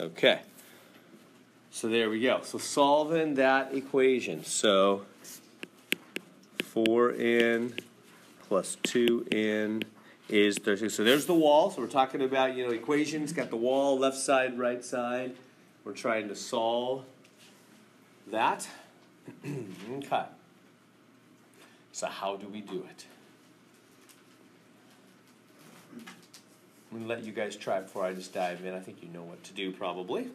Okay. So there we go. So solving that equation. So 4n plus 2n is 36. So there's the wall. So we're talking about, equations. Got the wall, left side, right side. We're trying to solve that. Okay. So how do we do it? I'm going to let you guys try before I just dive in. I think you know what to do probably.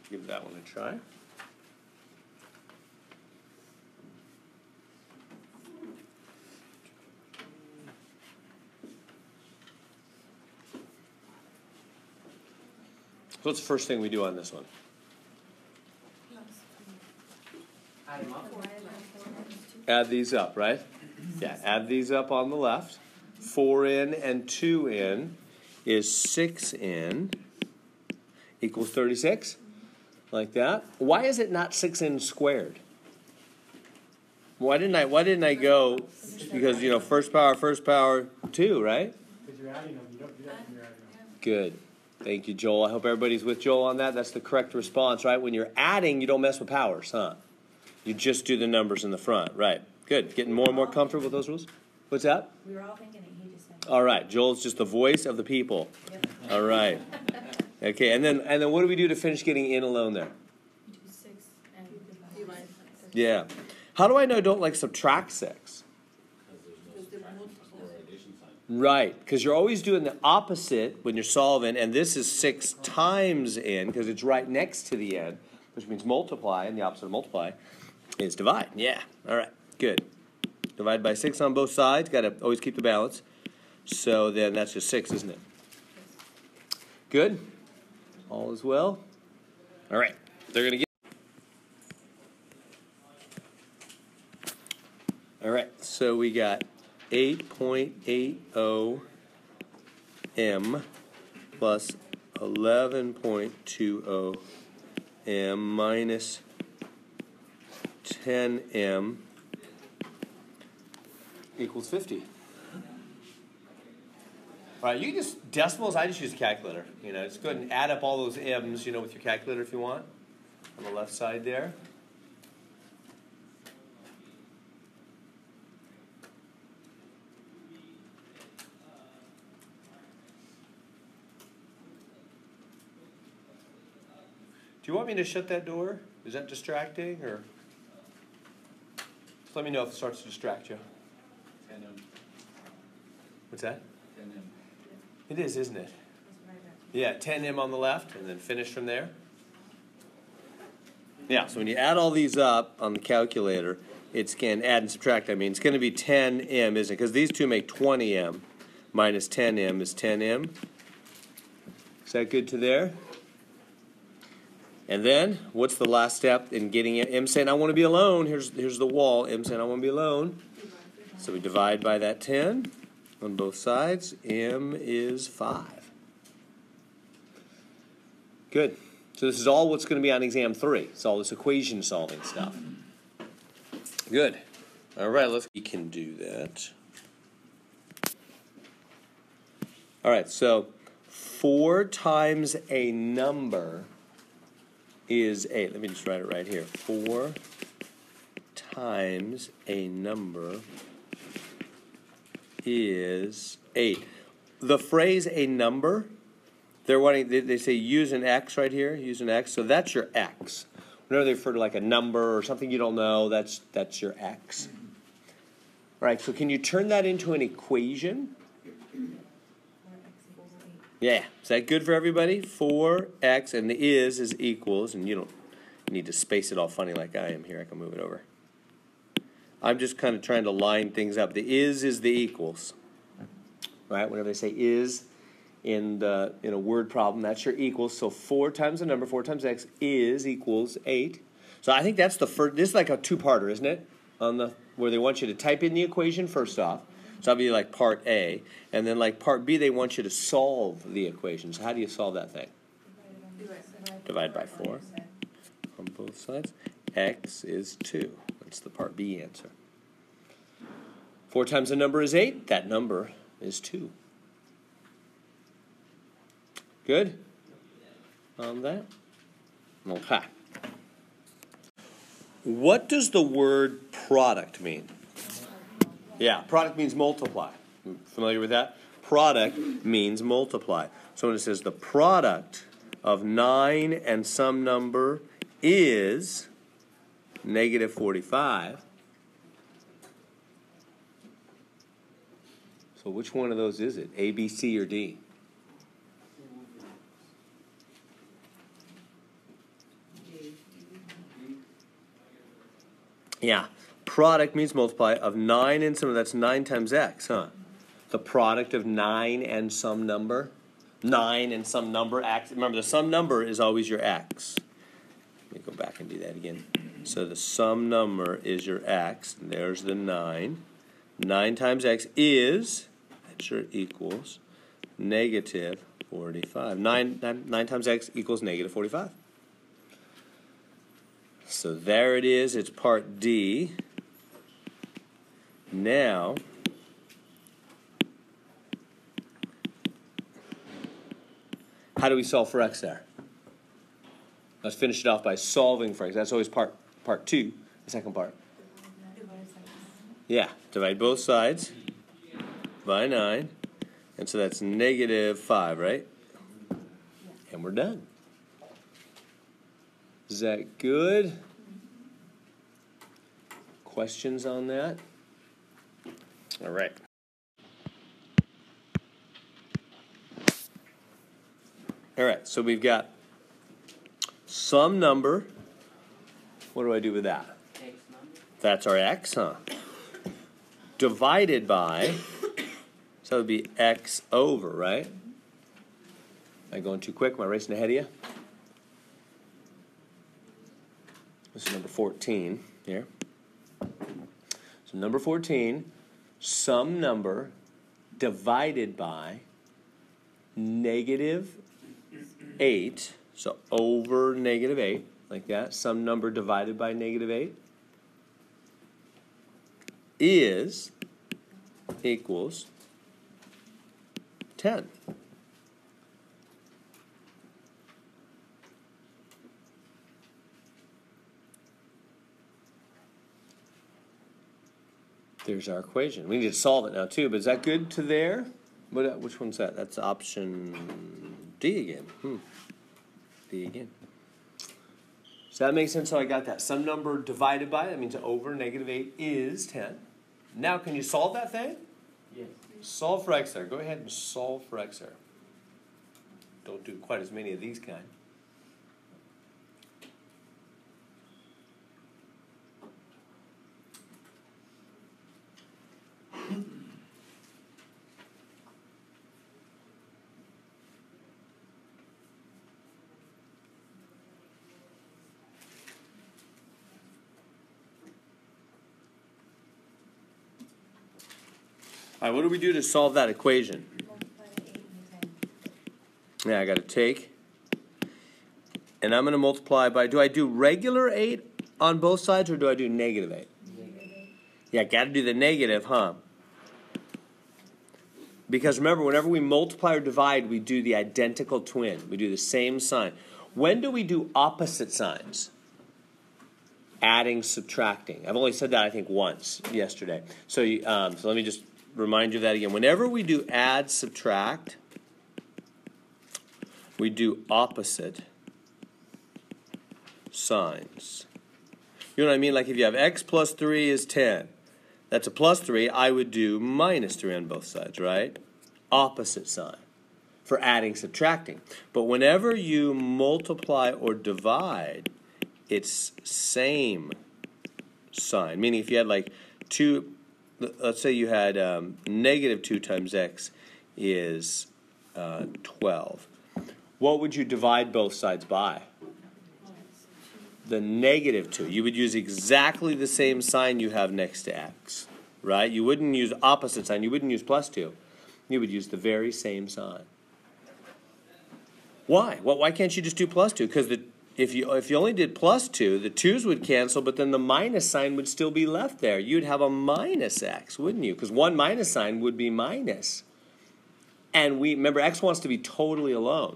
Give that one a try. So what's the first thing we do on this one? Add these up, right? Yeah, add these up on the left. 4n and 2n is 6n equals 36. Like that. Why is it not 6n squared? Why didn't I go? Because first power 2, right? Because you're adding them. You don't do that when you're adding them. Good. Thank you, Joel. I hope everybody's with Joel on that. That's the correct response, right? When you're adding, you don't mess with powers, huh? You just do the numbers in the front, right? Good. Getting more and more comfortable with those rules. What's that? We were all thinking it. He just said. All right. Joel's just the voice of the people. Yep. All right. Okay. And then what do we do to finish getting in alone there? We do 6 and divide. Yeah. How do I know don't subtract 6? Right, because you're always doing the opposite when you're solving, and this is 6 times n, because it's right next to the n, which means multiply, and the opposite of multiply is divide. Yeah, all right, good. Divide by 6 on both sides. Got to always keep the balance. So then that's just 6, isn't it? Good? All is well? All right, they're going to get... All right, so we got 8.80 m plus 11.20 m minus 10 m equals 50. All right, you can just decimals. I just use a calculator. Just go ahead and add up all those m's, with your calculator if you want, on the left side there. Do you want me to shut that door? Is that distracting, or just let me know if it starts to distract you. 10M. What's that? 10M. It is, isn't it? Yeah, 10m on the left, and then finish from there. Yeah, so when you add all these up on the calculator, it's going to add and subtract. I mean, it's going to be 10m, isn't it? Because these two make 20m. Minus 10m is 10m. Is that good to there? And then, what's the last step in getting it? M saying, I want to be alone. Here's the wall. M saying, I want to be alone. So we divide by that 10 on both sides. M is 5. Good. So this is all what's going to be on exam 3. It's all this equation solving stuff. Good. All right, we can do that. All right, so 4 times a number is 8. Let me just write it right here. 4 times a number is 8. The phrase a number, they say use an X right here, use an X. So that's your X. Whenever they refer to like a number or something you don't know, that's your X. All right, so can you turn that into an equation? Yeah, is that good for everybody? 4x, and the is equals, and you don't need to space it all funny like I am here. I can move it over. I'm just kind of trying to line things up. The is the equals. Right? Whenever they say is in a word problem, that's your equals. So 4 times the number, 4 times x, is equals 8. So I think that's the first, this is like a two-parter, isn't it? Where they want you to type in the equation first off. So that'll be like part A. And then like part B, they want you to solve the equation. So how do you solve that thing? Divide by 4 on both sides. X is 2. That's the part B answer. 4 times the number is 8. That number is 2. Good? on that? Okay. What does the word product mean? Yeah, product means multiply. Familiar with that? Product means multiply. So when it says the product of 9 and some number is negative 45, so which one of those is it? A, B, C, or D? Yeah, product means multiply of 9 and some, that's 9 times x, huh? The product of 9 and some number. 9 and some number, x. Remember, the sum number is always your x. Let me go back and do that again. So the sum number is your x, and there's the 9. 9 times x is, that sure equals, negative 45. 9 times x equals negative 45. So there it is, it's part D. Now, how do we solve for x there? Let's finish it off by solving for x. That's always part 2, the second part. Yeah, divide both sides by 9. And so that's negative 5, right? And we're done. Is that good? Questions on that? All right. All right, so we've got some number. What do I do with that? X number. That's our x, huh? Divided by, so it would be x over, right? Am I going too quick? Am I racing ahead of you? This is number 14 here. So number 14, some number divided by negative 8, so over negative 8, like that. Some number divided by negative 8 is equals 10. There's our equation. We need to solve it now too, but is that good to there? Which one's that? That's option D again. D again. Does that make sense how I got that? Some number divided by, that means over negative 8 is 10. Now, can you solve that thing? Yes. Solve for x there. Go ahead and solve for x there. Don't do quite as many of these kind. All right, what do we do to solve that equation? Yeah, I got to take, and I'm going to multiply by, do I do regular 8 on both sides, or do I do negative 8? Yeah, got to do the negative, huh? Because remember, whenever we multiply or divide, we do the identical twin. We do the same sign. When do we do opposite signs? Adding, subtracting. I've only said that, I think, once yesterday. So let me just remind you of that again. Whenever we do add, subtract, we do opposite signs. You know what I mean? Like if you have x plus 3 is 10. That's a plus 3. I would do minus 3 on both sides, right? Opposite sign for adding, subtracting. But whenever you multiply or divide, it's same sign. Meaning if you had like 2... Let's say you had negative 2 times x is 12. What would you divide both sides by? The negative 2. You would use exactly the same sign you have next to x, right? You wouldn't use opposite sign. You wouldn't use plus 2. You would use the very same sign. Why? Well, why can't you just do plus 2? Because if you only did plus 2, the 2's would cancel, but then the minus sign would still be left there. You'd have a minus x, wouldn't you? Because one minus sign would be minus. And remember, x wants to be totally alone.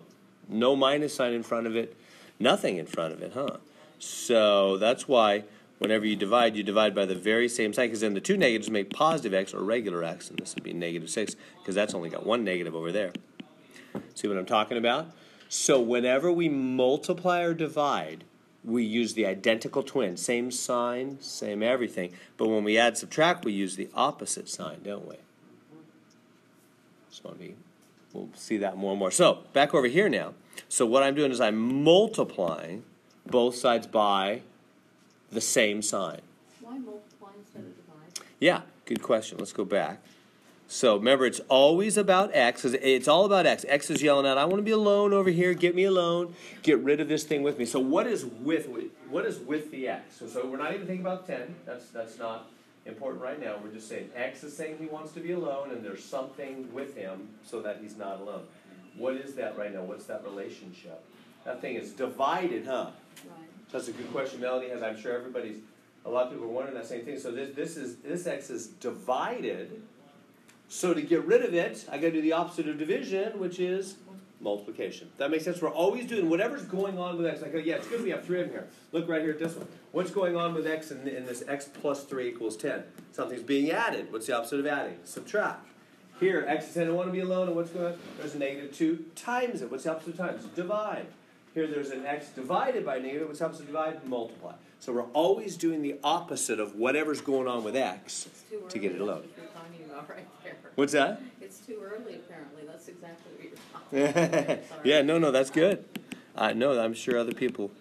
No minus sign in front of it, nothing in front of it, huh? So that's why whenever you divide by the very same sign, because then the two negatives make positive x or regular x, and this would be negative 6, because that's only got one negative over there. See what I'm talking about? So whenever we multiply or divide, we use the identical twin. Same sign, same everything. But when we add, subtract, we use the opposite sign, don't we? So we'll see that more and more. So back over here now. So what I'm doing is I'm multiplying both sides by the same sign. Why multiply instead of divide? Yeah, good question. Let's go back. So remember, it's always about x. It's all about x. X is yelling out, I want to be alone over here. Get me alone. Get rid of this thing with me. So what is with the x? So we're not even thinking about 10. That's not important right now. We're just saying x is saying he wants to be alone, and there's something with him so that he's not alone. What is that right now? What's that relationship? That thing is divided, huh? Right. That's a good question Melanie has. I'm sure a lot of people are wondering that same thing. So this x is divided. So to get rid of it, I got to do the opposite of division, which is multiplication. That makes sense? We're always doing whatever's going on with x. Like, yeah, it's good we have 3 of them here. Look right here at this one. What's going on with x in this x plus 3 equals 10? Something's being added. What's the opposite of adding? Subtract. Here, x is 10, I want to be alone, and what's going on? There's a negative 2 times it. What's the opposite of times? Divide. Here there's an x divided by negative. What's the opposite of divide? Multiply. So we're always doing the opposite of whatever's going on with x to get it alone. That's what you're talking about right there. What's that? It's too early, apparently. That's exactly what you're talking about. Sorry. Yeah, no, that's good. No, I'm sure other people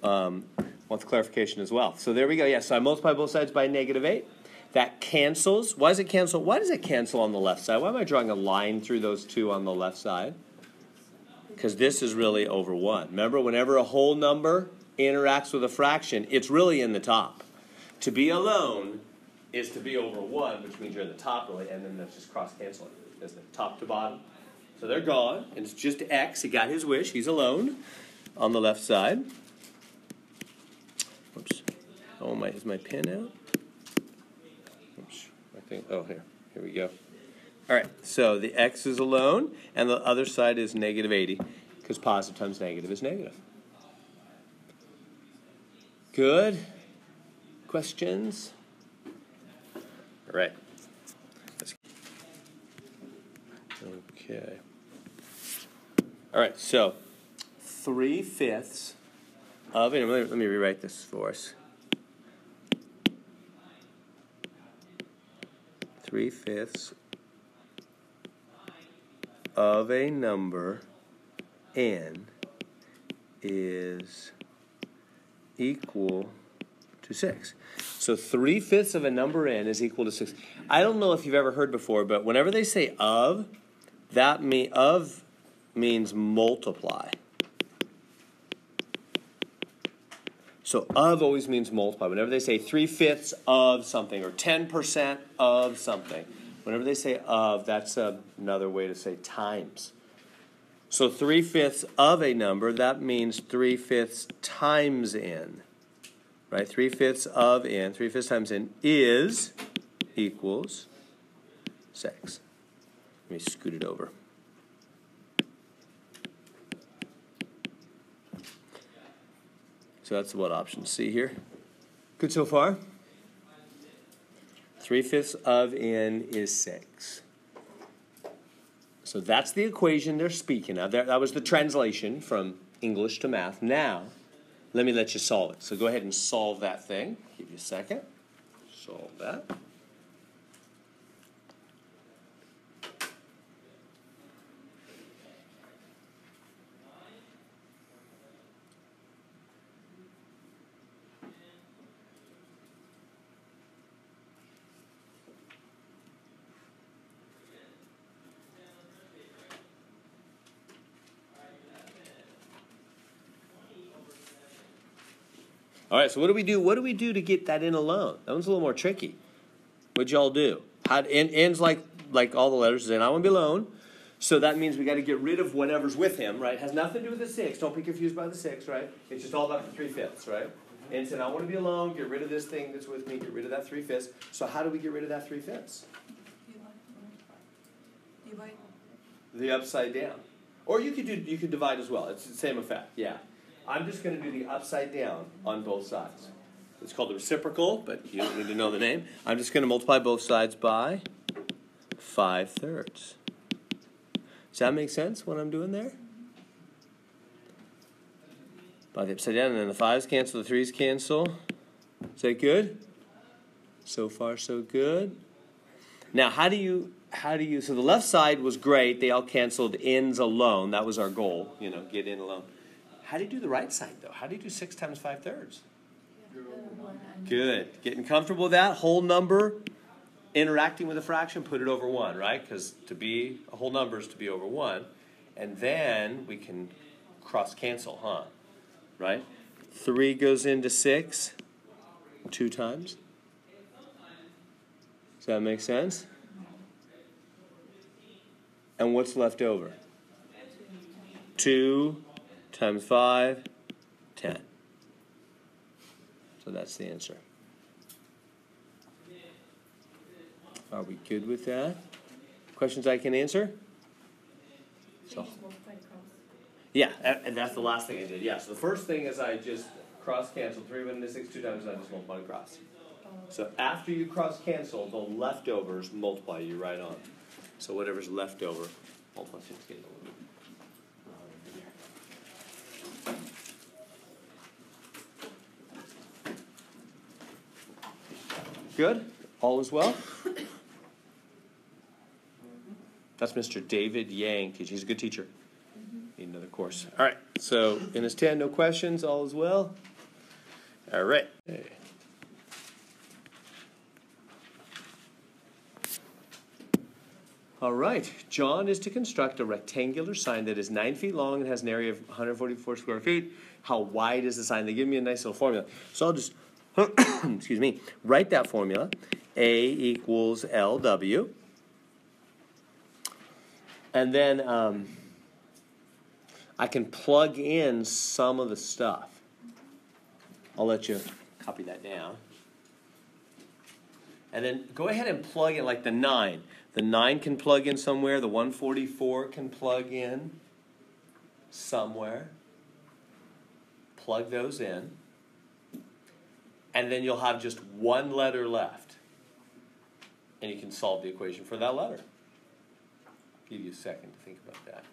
want the clarification as well. So there we go. Yeah, so I multiply both sides by negative 8. That cancels. Why does it cancel? Why does it cancel on the left side? Why am I drawing a line through those two on the left side? Because this is really over 1. Remember, whenever a whole number interacts with a fraction, it's really in the top. To be alone is to be over 1, which means you're in the top, really, and then that's just cross-canceling, isn't it? Top to bottom. So they're gone, and it's just x. He got his wish. He's alone on the left side. Oops. Oh, is my pen out? Oops. I think, here we go. All right, so the x is alone, and the other side is negative 80, because positive times negative is negative. Good. Questions? All right. Okay. All right, so 3/5 of, and let me rewrite this for us. 3/5 of a number n is equal to 6. So 3/5 of a number n is equal to 6. I don't know if you've ever heard before, but whenever they say of, of means multiply. So of always means multiply. Whenever they say 3/5 of something or 10% of something, whenever they say of, that's another way to say times. So 3/5 of a number, that means 3/5 times n. Right? 3/5 of n, 3/5 times n is equals 6. Let me scoot it over. So that's what option C here. Good so far? 3/5 of n is 6. So that's the equation they're speaking of. That was the translation from English to math. Now, let me let you solve it. So go ahead and solve that thing. Give you a second. Solve that. All right, so what do we do? What do we do to get that in alone? That one's a little more tricky. What'd y'all do? N's like all the letters is in. I want to be alone. So that means we got to get rid of whatever's with him, right? It has nothing to do with the 6. Don't be confused by the 6, right? It's just all about the 3/5, right? And said, I want to be alone. Get rid of this thing that's with me. Get rid of that 3/5. So how do we get rid of that 3/5? Divide. The upside down. Or you could divide as well. It's the same effect, yeah. I'm just going to do the upside down on both sides. It's called the reciprocal, but you don't need to know the name. I'm just going to multiply both sides by 5/3. Does that make sense, what I'm doing there? By the upside down, and then the 5's cancel, the 3's cancel. Is that good? So far, so good. Now, how do you, so the left side was great. They all canceled ins alone. That was our goal, get in alone. How do you do the right side, though? How do you do 6 times 5/3? Good. Getting comfortable with that. Whole number, interacting with a fraction, put it over 1, right? Because to be a whole number is to be over 1. And then we can cross-cancel, huh? Right? 3 goes into 6 2 times. Does that make sense? And what's left over? 2 times 5, 10. So that's the answer. Are we good with that? Questions I can answer? So, yeah, and that's the last thing I did. Yeah, so the first thing is I just cross-canceled 3 went into 6 2 times, and I just multiplied across. So after you cross-cancel, the leftovers multiply you right on. So whatever's left over, multiply 6, get a little bit. Good? All is well? That's Mr. David Yang. He's a good teacher. Need another course. All right. So in his 10, no questions. All is well? All right. Hey. All right. John is to construct a rectangular sign that is 9 feet long and has an area of 144 square feet. How wide is the sign? They give me a nice little formula. So I'll just, excuse me, write that formula. A equals LW. And then I can plug in some of the stuff. I'll let you copy that down. And then go ahead and plug in like the 9. The 9 can plug in somewhere. The 144 can plug in somewhere. Plug those in. And then you'll have just one letter left. And you can solve the equation for that letter. Give you a second to think about that.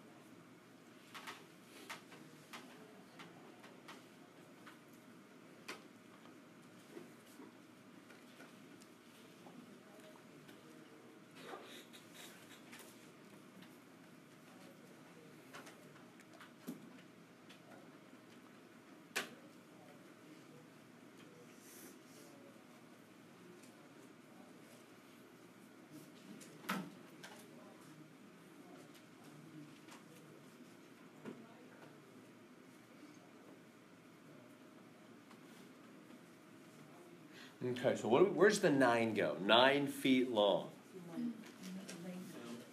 Okay, so where's the 9 go? 9 feet long.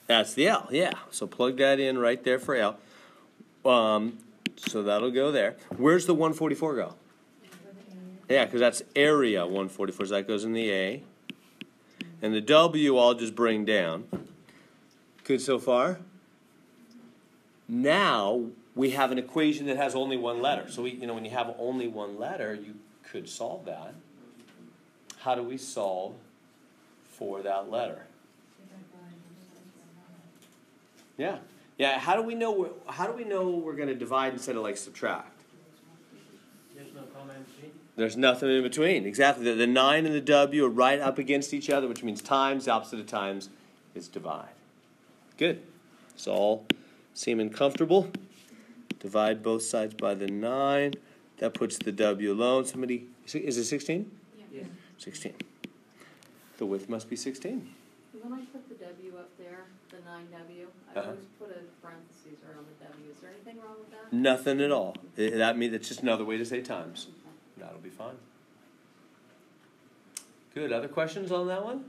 That's the L, yeah. So plug that in right there for L. So that'll go there. Where's the 144 go? Yeah, because that's area 144, so that goes in the A. And the W I'll just bring down. Good so far? Now we have an equation that has only one letter. So when you have only one letter, you could solve that. How do we solve for that letter? Yeah. Yeah, how do we know we're going to divide instead of like subtract? There's no comma in between. There's nothing in between. Exactly. The 9 and the W are right up against each other, which means times. The opposite of times is divide. Good. It's all seeming comfortable. Divide both sides by the 9. That puts the W alone. Somebody, is it 16? Yeah. 16. The width must be 16. When I put the W up there, the 9W, I always put a parentheses around the W. Is there anything wrong with that? Nothing at all. That means it's just another way to say times. That'll be fine. Good. Other questions on that one?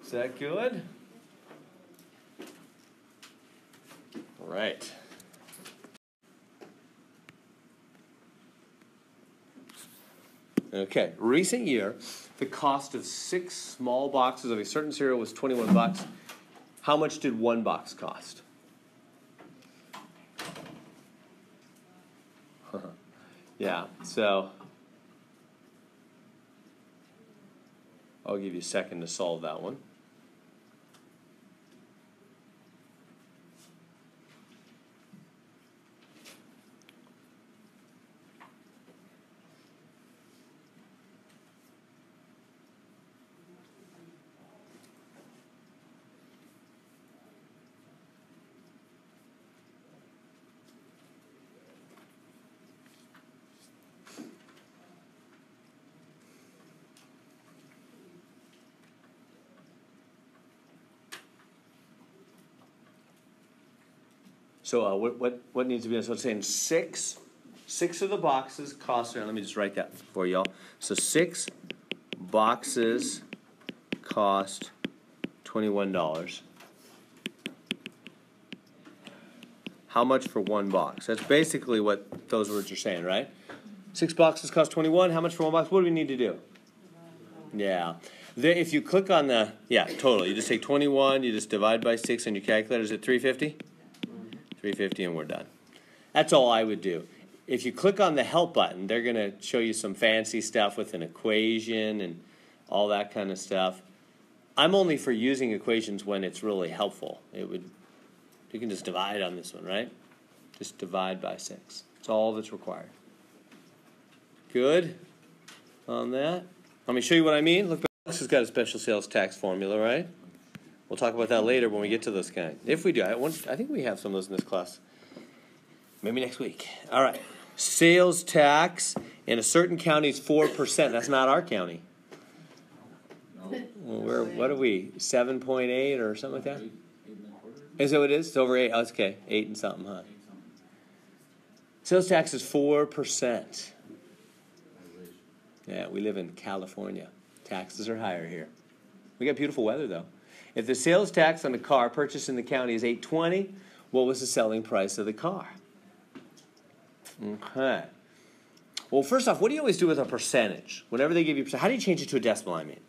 Is that good? All right. Okay. Recent year, the cost of 6 small boxes of a certain cereal was $21. How much did one box cost? Yeah, so I'll give you a second to solve that one. So what needs to be done? So it's saying six of the boxes cost. Let me just write that for y'all. So 6 boxes cost $21. How much for 1 box? That's basically what those words are saying, right? 6 boxes cost 21. How much for 1 box? What do we need to do? Yeah. If you click on the, total. You just take 21, you just divide by 6 on your calculator. Is it 350? 350 and we're done. That's all I would do. If you click on the help button, they're going to show you some fancy stuff with an equation and all that kind of stuff. I'm only for using equations when it's really helpful. You can just divide on this one, right? Just divide by 6. That's all that's required. Good on that. Let me show you what I mean. Look, this has got a special sales tax formula, right? We'll talk about that later when we get to those kind. If we do, I think we have some of those in this class. Maybe next week. All right. Sales tax in a certain county is 4%. That's not our county. Well, what are we? 7.8 or something like that? Is that what it is? It's over 8. Oh, it's okay. 8 and something, huh? Sales tax is 4%. Yeah, we live in California. Taxes are higher here. We got beautiful weather, though. If the sales tax on a car purchased in the county is $820, what was the selling price of the car? Okay. Well, first off, what do you always do with a percentage? Whenever they give you a percent, how do you change it to a decimal, I mean?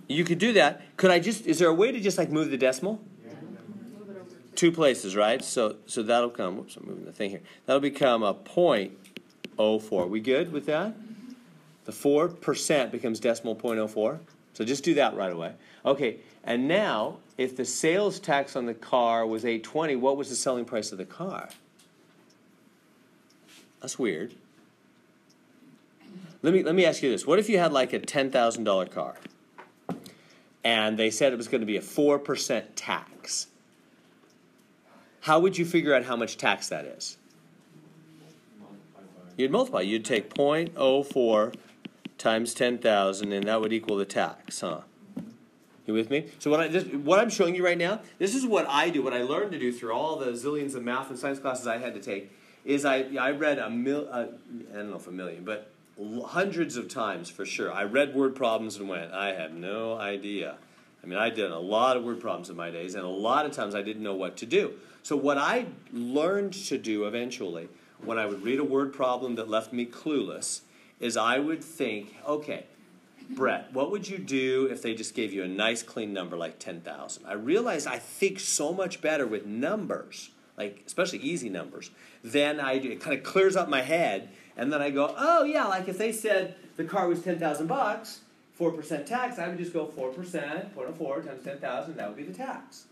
You could do that. Is there a way to just like move the decimal? 2 places, right? So that'll come, whoops, I'm moving the thing here. That'll become a 0.04. We good with that? The 4% becomes decimal 0.04. So just do that right away. Okay, and now, if the sales tax on the car was $820, what was the selling price of the car? That's weird. Let me ask you this. What if you had like a $10,000 car, and they said it was going to be a 4% tax? How would you figure out how much tax that is? You'd multiply. You'd take 0.04 times 10,000, and that would equal the tax, huh? You with me? So what I'm showing you right now, this is what I do, what I learned to do through all the zillions of math and science classes I had to take, is I read I don't know if a million, but hundreds of times for sure. I read word problems and went, I have no idea. I mean, I did a lot of word problems in my days, and a lot of times I didn't know what to do. So what I learned to do eventually, when I would read a word problem that left me clueless, is I would think, okay, Brett, what would you do if they just gave you a nice clean number like 10,000? I realized I think so much better with numbers, like especially easy numbers, than I do. It kind of clears up my head, and then I go, oh yeah, like if they said the car was $10,000, 4% tax, I would just go 4%, 0.04 times 10,000, that would be the tax.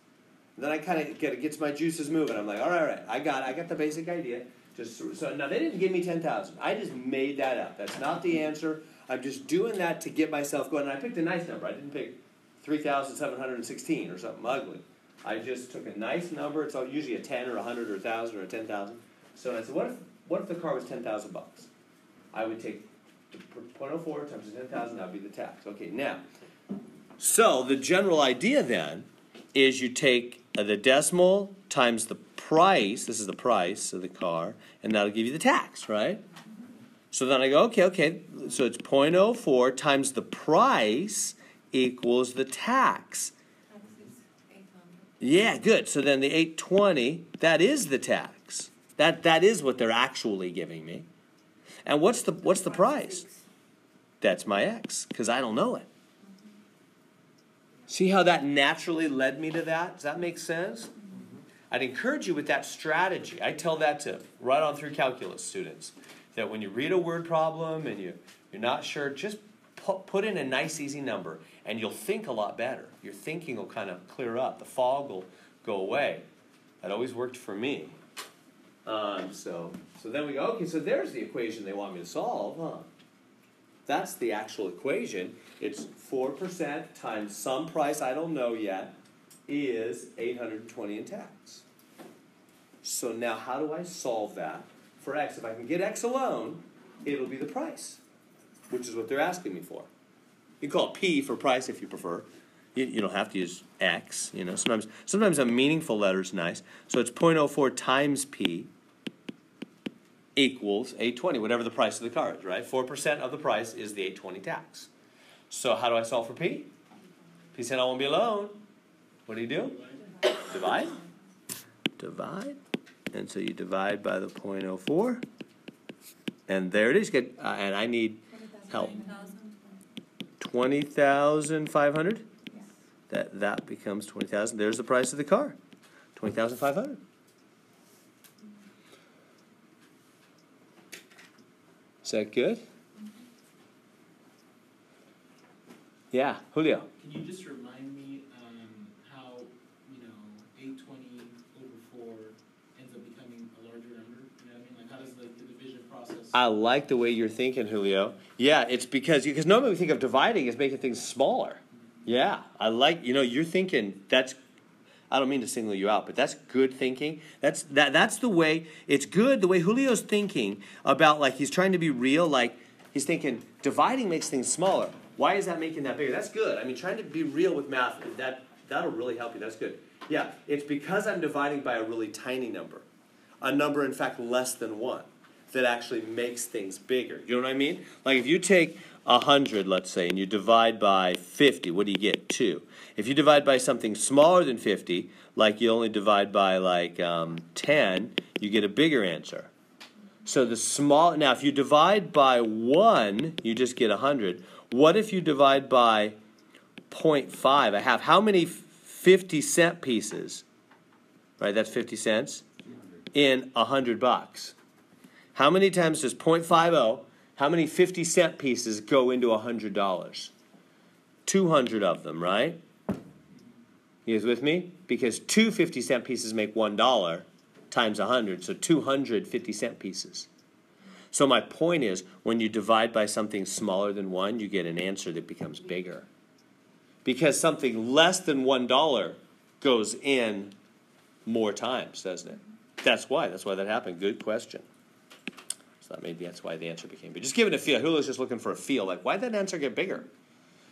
And then I kind of gets my juices moving. I'm like, all right, I got the basic idea. So now they didn't give me 10,000. I just made that up. That's not the answer. I'm just doing that to get myself going. And I picked a nice number. I didn't pick 3,716 or something ugly. I just took a nice number. It's usually a 10 or 100 or 1,000 or 10,000. So I said, what if the car was $10,000? I would take 0.04 times 10,000. That would be the tax. Okay, now, so the general idea then is you take the decimal times the price, this is the price of the car, and that'll give you the tax, right? So then I go, okay, so it's 0.04 times the price equals the tax. Yeah, good. So then the 820, that is the tax. That is what they're actually giving me. And what's the price? That's my X, because I don't know it. See how that naturally led me to that? Does that make sense? I'd encourage you with that strategy. I tell that to right on through calculus students, that when you read a word problem and you're not sure, just put in a nice easy number and you'll think a lot better. Your thinking will kind of clear up. The fog will go away. That always worked for me. So then we go, okay, so there's the equation they want me to solve, huh? That's the actual equation. It's 4% times some price I don't know yet is 820 in tax. So now how do I solve that for x? If I can get x alone, it'll be the price, which is what they're asking me for. You can call it p for price if you prefer. You don't have to use x. You know, sometimes a meaningful letter is nice. So it's 0.04 times p equals 820, whatever the price of the car is, right? 4% of the price is the 820 tax. So how do I solve for p? P said I won't be alone. What do you do? Divide. Divide. And so you divide by the 0.04. And there it is. And I need help. 20,500? That becomes 20,000. There's the price of the car. 20,500. Is that good? Yeah, Julio. Can you just remind me how, 820 over 4 ends up becoming a larger number? You know what I mean? Like, how does the division process... I like the way you're thinking, Julio. Yeah, it's because normally we think of dividing as making things smaller. Yeah, I like, you're thinking, I don't mean to single you out, but that's good thinking. That's the way, it's good the way Julio's thinking about, like, he's trying to be real, like, he's thinking dividing makes things smaller. Why is that making that bigger? That's good. I mean, trying to be real with math, that'll really help you. That's good. Yeah, it's because I'm dividing by a really tiny number. A number, in fact, less than 1, that actually makes things bigger. You know what I mean? Like, if you take 100, let's say, and you divide by 50, what do you get? 2. If you divide by something smaller than 50, like you only divide by, like, 10, you get a bigger answer. So now if you divide by 1, you just get 100. What if you divide by 0.5, a half? How many 50-cent pieces, right, that's 50 cents, in $100? How many times does 0.50, how many 50-cent pieces go into $100? 200 of them, right? You guys with me? Because 2 50-cent pieces make $1 times 100, so 200 50-cent pieces. So my point is, when you divide by something smaller than 1, you get an answer that becomes bigger. Because something less than $1 goes in more times, doesn't it? That's why that happened. Good question. So maybe that's why the answer became big. Just give it a feel. Julio's just looking for a feel. Like, why did that answer get bigger?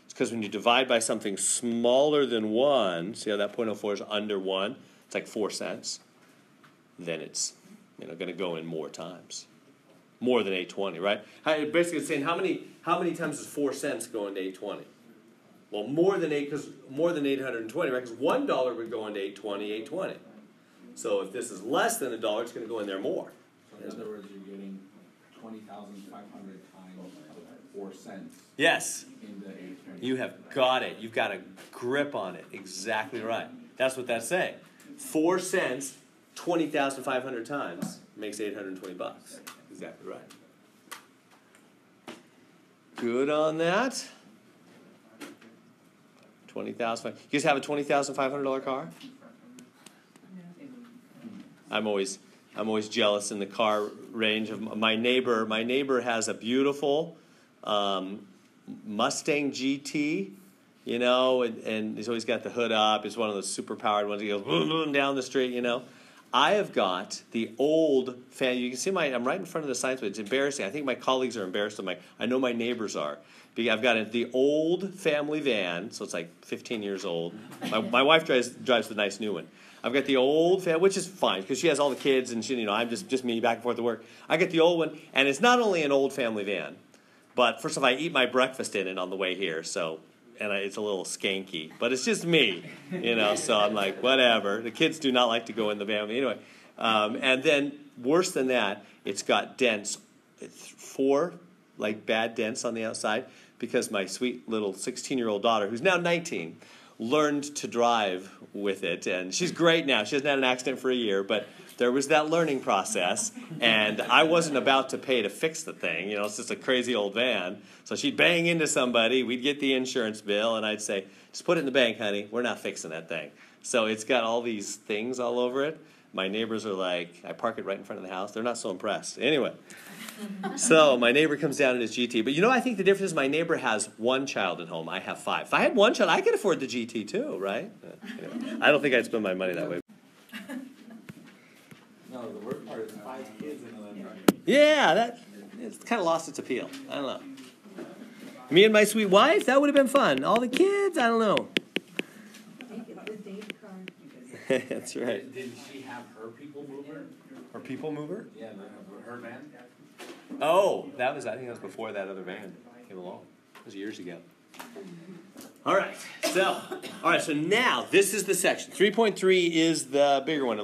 It's because when you divide by something smaller than 1, see how that 0.04 is under 1? It's like 4 cents. Then it's going to go in more times. More than 820, right? Basically it's saying how many times does 4 cents go into 820? Well, more than 820, right? Because $1 would go into 820. So if this is less than $1, it's going to go in there more. So in other words, you're getting 20,500 times 4 cents. Yes. In the 820. You have got it. You've got a grip on it. Exactly right. That's what that's saying. 4 cents, 20,500 times makes $820. Exactly right. Good on that. 20,000. You guys have a $20,500 car? I'm always jealous in the car range of my neighbor. My neighbor has a beautiful Mustang GT, and he's always got the hood up. It's one of those super powered ones. He goes boom, boom, down the street, I have got the old fan. You can see I'm right in front of the signs, but it's embarrassing. I think my colleagues are embarrassed. I know my neighbors are. I've got the old family van, so it's like 15 years old. My wife drives the nice new one. I've got the old fan, which is fine because she has all the kids, and I'm just me back and forth to work. I get the old one, and it's not only an old family van, but first of all, I eat my breakfast in it on the way here, so. And it's a little skanky, but it's just me, so I'm like, whatever. The kids do not like to go in the van. Anyway, and then worse than that, it's got dents, 4 bad dents on the outside because my sweet little 16-year-old daughter, who's now 19, learned to drive with it, and she's great now. She hasn't had an accident for a year, but there was that learning process, and I wasn't about to pay to fix the thing. You know, it's just a crazy old van. So she'd bang into somebody, we'd get the insurance bill, and I'd say, just put it in the bank, honey. We're not fixing that thing. So it's got all these things all over it. My neighbors are like, I park it right in front of the house. They're not so impressed. Anyway, so my neighbor comes down in his GT. But you know, I think the difference is my neighbor has one child at home. I have 5. If I had one child, I could afford the GT too, right? Anyway, I don't think I'd spend my money that way. No, the worst part is 5 kids in a Yeah, it's kind of lost its appeal. I don't know. Me and my sweet wife, that would have been fun. All the kids, I don't know. That's right. Did she have her people mover? Her people mover? Yeah, her van. Oh, I think that was before that other van came along. It was years ago. All right, so now this is the section. 3.3 is the bigger one.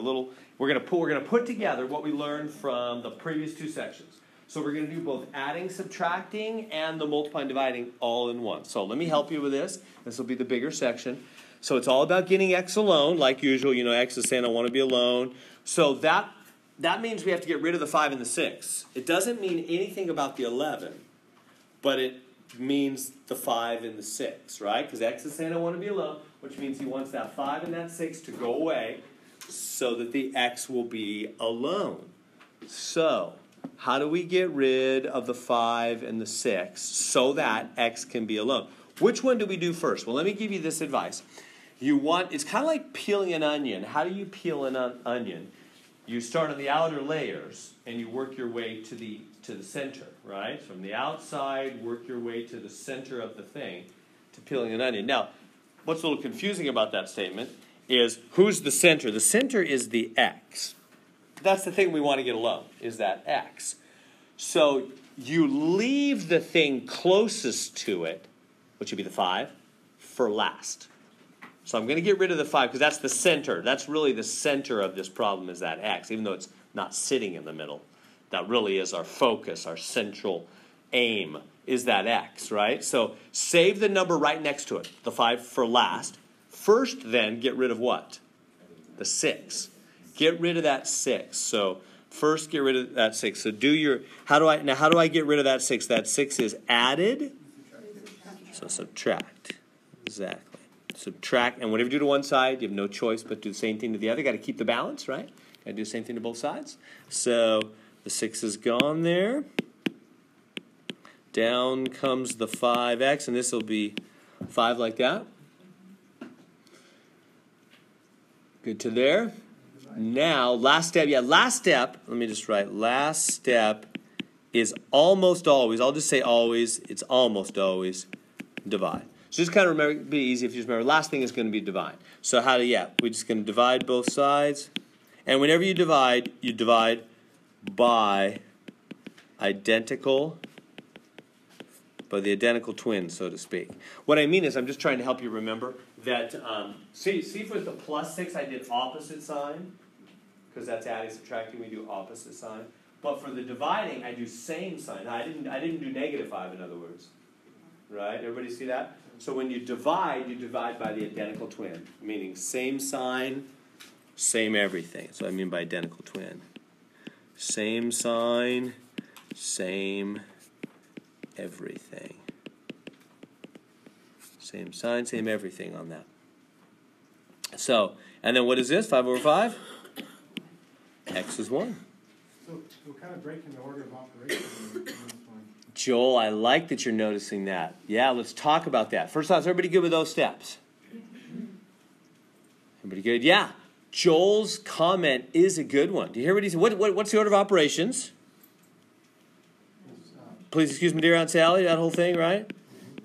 We're gonna put together what we learned from the previous 2 sections. So we're gonna do both adding, subtracting, and the multiplying, dividing all in one. So let me help you with this. This will be the bigger section. So it's all about getting x alone, like usual. You know, x is saying I want to be alone. So that means we have to get rid of the 5 and the 6. It doesn't mean anything about the 11, but it means the 5 and the 6, right? Because x is saying I want to be alone, which means he wants that 5 and that 6 to go away so that the x will be alone. So how do we get rid of the 5 and the 6 so that x can be alone? Which one do we do first? Well, let me give you this advice. It's kind of like peeling an onion. How do you peel an onion? You start on the outer layers and you work your way to the center, right? From the outside, work your way to the center of the thing to peeling an onion. Now, what's a little confusing about that statement is who's the center? The center is the x. That's the thing we want to get alone, is that x. So you leave the thing closest to it, which would be the 5, for last. So I'm going to get rid of the 5 because that's the center. That's really the center of this problem is that x, even though it's not sitting in the middle. That really is our focus, our central aim, is that x, right? So save the number right next to it, the 5 for last. First, then, get rid of what? The 6. Get rid of that 6. So first, get rid of that 6. So how do I get rid of that 6? That 6 is added. So subtract. Exactly. Subtract, and whatever you do to one side, you have no choice but do the same thing to the other. Got to keep the balance, right? Got to do the same thing to both sides. So the 6 is gone there. Down comes the 5x, and this will be 5 like that. Good to there. Now, last step. Yeah, last step. Let me just write. Last step is almost always. I'll just say always. It's almost always divide. So just kind of remember, be easy if you just remember. Last thing is going to be divide. So we're just going to divide both sides. And whenever you divide by the identical twins, so to speak. What I mean is I'm just trying to help you remember that, see for the plus 6 I did opposite sign, because that's adding, subtracting, we do opposite sign. But for the dividing, I do same sign. I didn't do negative 5, in other words. Right? Everybody see that? So when you divide by the identical twin, meaning same sign, same everything. So I mean by identical twin. Same sign, same everything. Same sign, same everything on that. So, and then what is this? 5 over 5? X is 1. So we're kind of breaking the order of operations on this one. Joel, I like that you're noticing that. Yeah, let's talk about that. First off, is everybody good with those steps? Everybody good? Yeah. Joel's comment is a good one. Do you hear what he said? What's the order of operations? Please excuse me, dear Aunt Sally, that whole thing, right?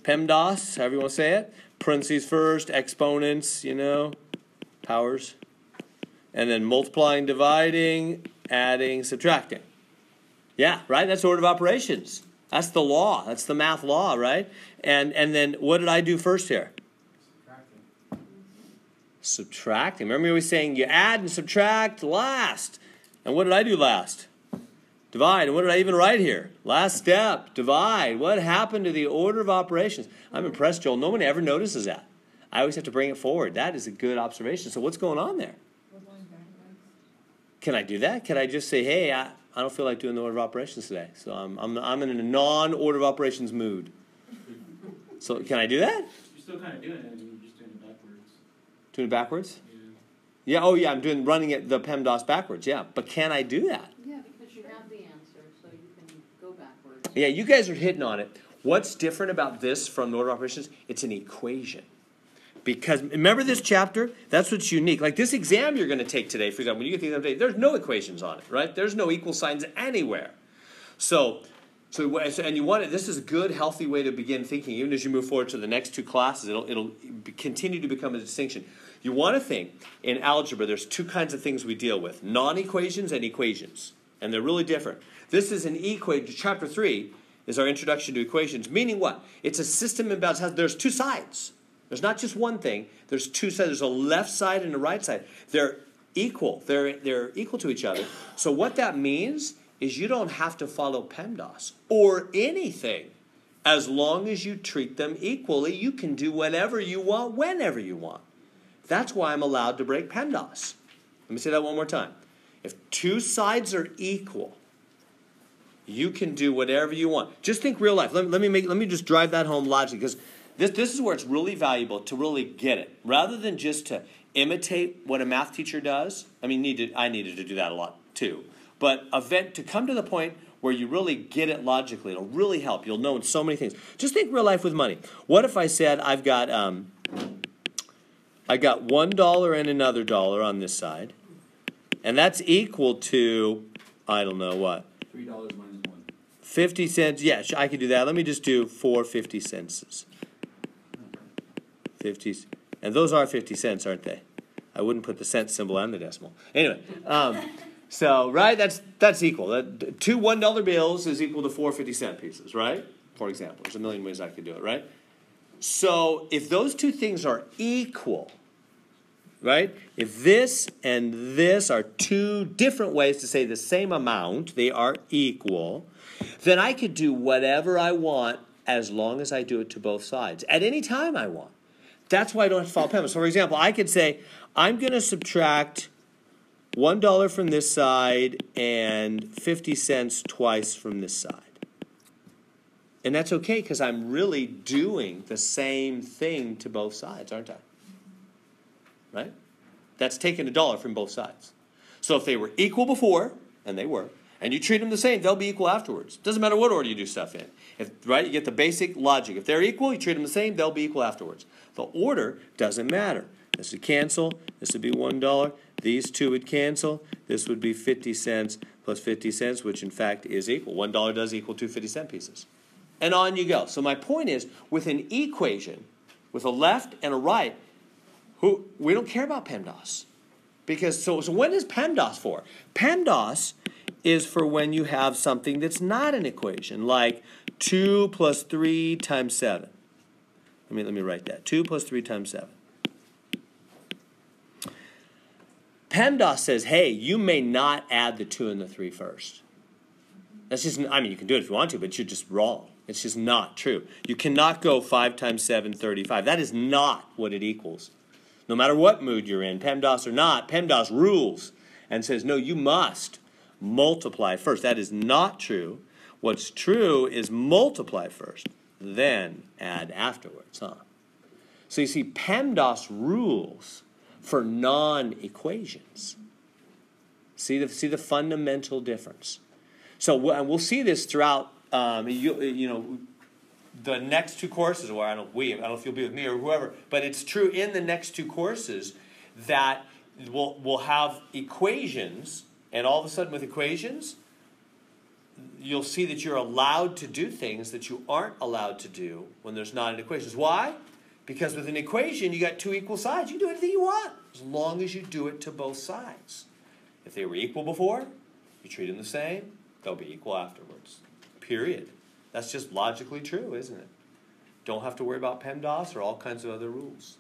PEMDAS, however you want to say it. Parentheses first, exponents, powers. And then multiplying, dividing, adding, subtracting. Yeah, right? That's the order of operations. That's the law. That's the math law, right? And then what did I do first here? Subtracting. Remember we were saying you add and subtract last. And what did I do last? Divide. And what did I even write here? Last step, divide. What happened to the order of operations? I'm impressed, Joel. No one ever notices that. I always have to bring it forward. That is a good observation. So what's going on there? We're going backwards. Can I do that? Can I just say, hey, I don't feel like doing the order of operations today, so I'm in a non-order of operations mood. So can I do that? You're still kind of doing it, you're just doing it backwards. Doing it backwards? Yeah. Yeah. Oh, yeah. I'm running it the PEMDAS backwards. Yeah. But can I do that? Yeah, because you have the answer, so you can go backwards. Yeah. You guys are hitting on it. What's different about this from the order of operations? It's an equation. Because remember this chapter? That's what's unique. Like this exam you're going to take today, for example, when you get the exam today, there's no equations on it, right? There's no equal signs anywhere. So and you want it. This is a good, healthy way to begin thinking. Even as you move forward to the next two classes, it'll continue to become a distinction. You want to think in algebra. There's two kinds of things we deal with: non-equations and equations, and they're really different. This is an equation. Chapter 3 is our introduction to equations. Meaning what? It's a system in balance. There's two sides. There's not just one thing. There's two sides. There's a left side and a right side. They're equal. They're equal to each other. So what that means is you don't have to follow PEMDAS or anything. As long as you treat them equally, you can do whatever you want, whenever you want. That's why I'm allowed to break PEMDAS. Let me say that one more time. If two sides are equal, you can do whatever you want. Just think real life. Let me just drive that home logically, because this is where it's really valuable to really get it. Rather than just to imitate what a math teacher does. I mean, I needed to do that a lot too. But to come to the point where you really get it logically, it'll really help. You'll know so many things. Just think real life with money. What if I said I got $1 and another dollar on this side, and that's equal to, I don't know what. $3 minus 1. 50 cents. Yeah, I could do that. Let me just do 4 50 cents. 50s. And those are 50 cents, aren't they? I wouldn't put the cent symbol on the decimal. Anyway, so, right, that's equal. Two $1 bills is equal to 4 50-cent pieces, right? For example, there's a million ways I could do it, right? So if those two things are equal, right? If this and this are two different ways to say the same amount, they are equal, then I could do whatever I want as long as I do it to both sides, at any time I want. That's why I don't have to follow PEMDAS. So, for example, I could say, I'm going to subtract $1 from this side and 50 cents twice from this side. And that's okay, because I'm really doing the same thing to both sides, aren't I? Right? That's taking $1 from both sides. So if they were equal before, and they were, and you treat them the same, they'll be equal afterwards. Doesn't matter what order you do stuff in. Right? You get the basic logic. If they're equal, you treat them the same, they'll be equal afterwards. The order doesn't matter. This would cancel. This would be $1. These two would cancel. This would be 50 cents plus 50 cents, which in fact is equal. $1 does equal two 50-cent pieces. And on you go. So my point is, with an equation, with a left and a right, we don't care about PEMDAS. Because, so when is PEMDAS for? PEMDAS is for when you have something that's not an equation, like 2 plus 3 times 7. Let me write that. 2 plus 3 times 7. PEMDAS says, hey, you may not add the 2 and the 3 first. That's just, I mean, you can do it if you want to, but you're just wrong. It's just not true. You cannot go 5 times 7, 35. That is not what it equals. No matter what mood you're in, PEMDAS or not, PEMDAS rules and says, no, you must multiply first. That is not true. What's true is multiply first, then add afterwards. So you see, PEMDAS rules for non-equations. See the fundamental difference. So and we'll see this throughout the next two courses, or I don't know if you'll be with me or whoever, but it's true in the next two courses that we'll have equations, and all of a sudden with equations, you'll see that you're allowed to do things that you aren't allowed to do when there's not an equation. Why? Because with an equation, you got two equal sides. You can do anything you want, as long as you do it to both sides. If they were equal before, you treat them the same, they'll be equal afterwards. Period. That's just logically true, isn't it? Don't have to worry about PEMDAS or all kinds of other rules.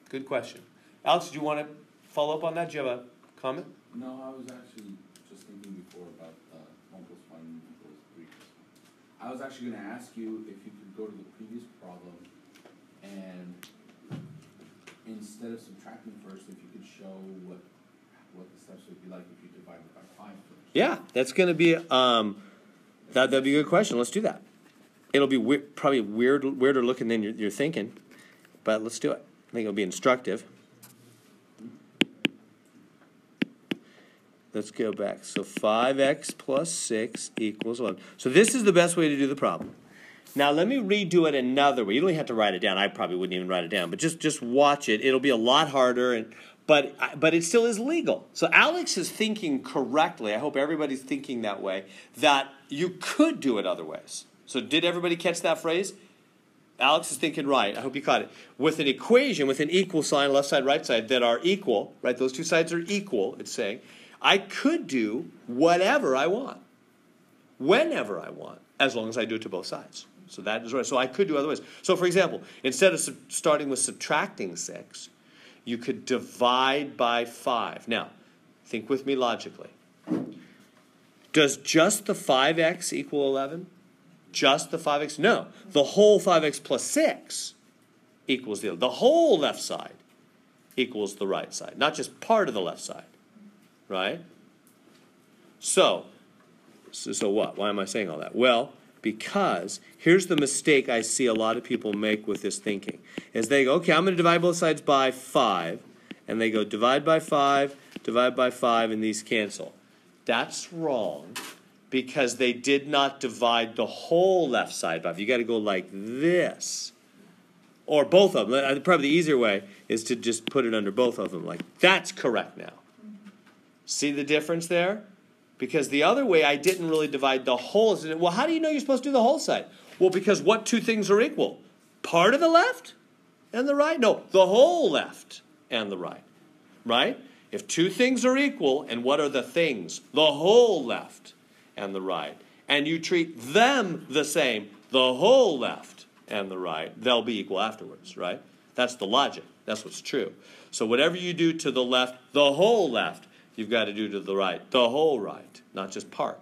Good question. Alex, do you want to follow up on that? Do you have a comment? No, I was actually just thinking before about 1 plus 1 equals 3 plus 1. I was actually going to ask you if you could go to the previous problem and instead of subtracting first, if you could show what the steps would be like if you divide it by 5 first. Yeah, that's going to be that'd be a good question. Let's do that. It'll be probably weirder looking than you're thinking, but let's do it. I think it'll be instructive. Let's go back. So 5x plus 6 equals 11. So this is the best way to do the problem. Now let me redo it another way. You don't even have to write it down. I probably wouldn't even write it down, but just watch it. It'll be a lot harder, but it still is legal. So Alex is thinking correctly. I hope everybody's thinking that way, that you could do it other ways. So did everybody catch that phrase? Alex is thinking right. I hope you caught it. With an equation, with an equal sign, left side, right side, that are equal, right? Those two sides are equal, it's saying. I could do whatever I want, whenever I want, as long as I do it to both sides. So that is right. So I could do other ways. So for example, instead of starting with subtracting 6, you could divide by 5. Now, think with me logically. Does just the 5x equal 11? Just the 5x? No. The whole 5x plus 6 equals the 11. The whole left side equals the right side, not just part of the left side. Right? So what? Why am I saying all that? Well, because here's the mistake I see a lot of people make with this thinking. Is they go, okay, I'm going to divide both sides by 5. And they go divide by 5, and these cancel. That's wrong because they did not divide the whole left side by 5. You got to go like this. Or both of them. Probably the easier way is to just put it under both of them. Like, that's correct now. See the difference there? Because the other way, I didn't really divide the whole. Well, how do you know you're supposed to do the whole side? Well, because what two things are equal? Part of the left and the right? No, the whole left and the right. Right? If two things are equal, and what are the things? The whole left and the right. And you treat them the same, the whole left and the right, they'll be equal afterwards, right? That's the logic. That's what's true. So whatever you do to the left, the whole left, you've got to do to the right, the whole right, not just part,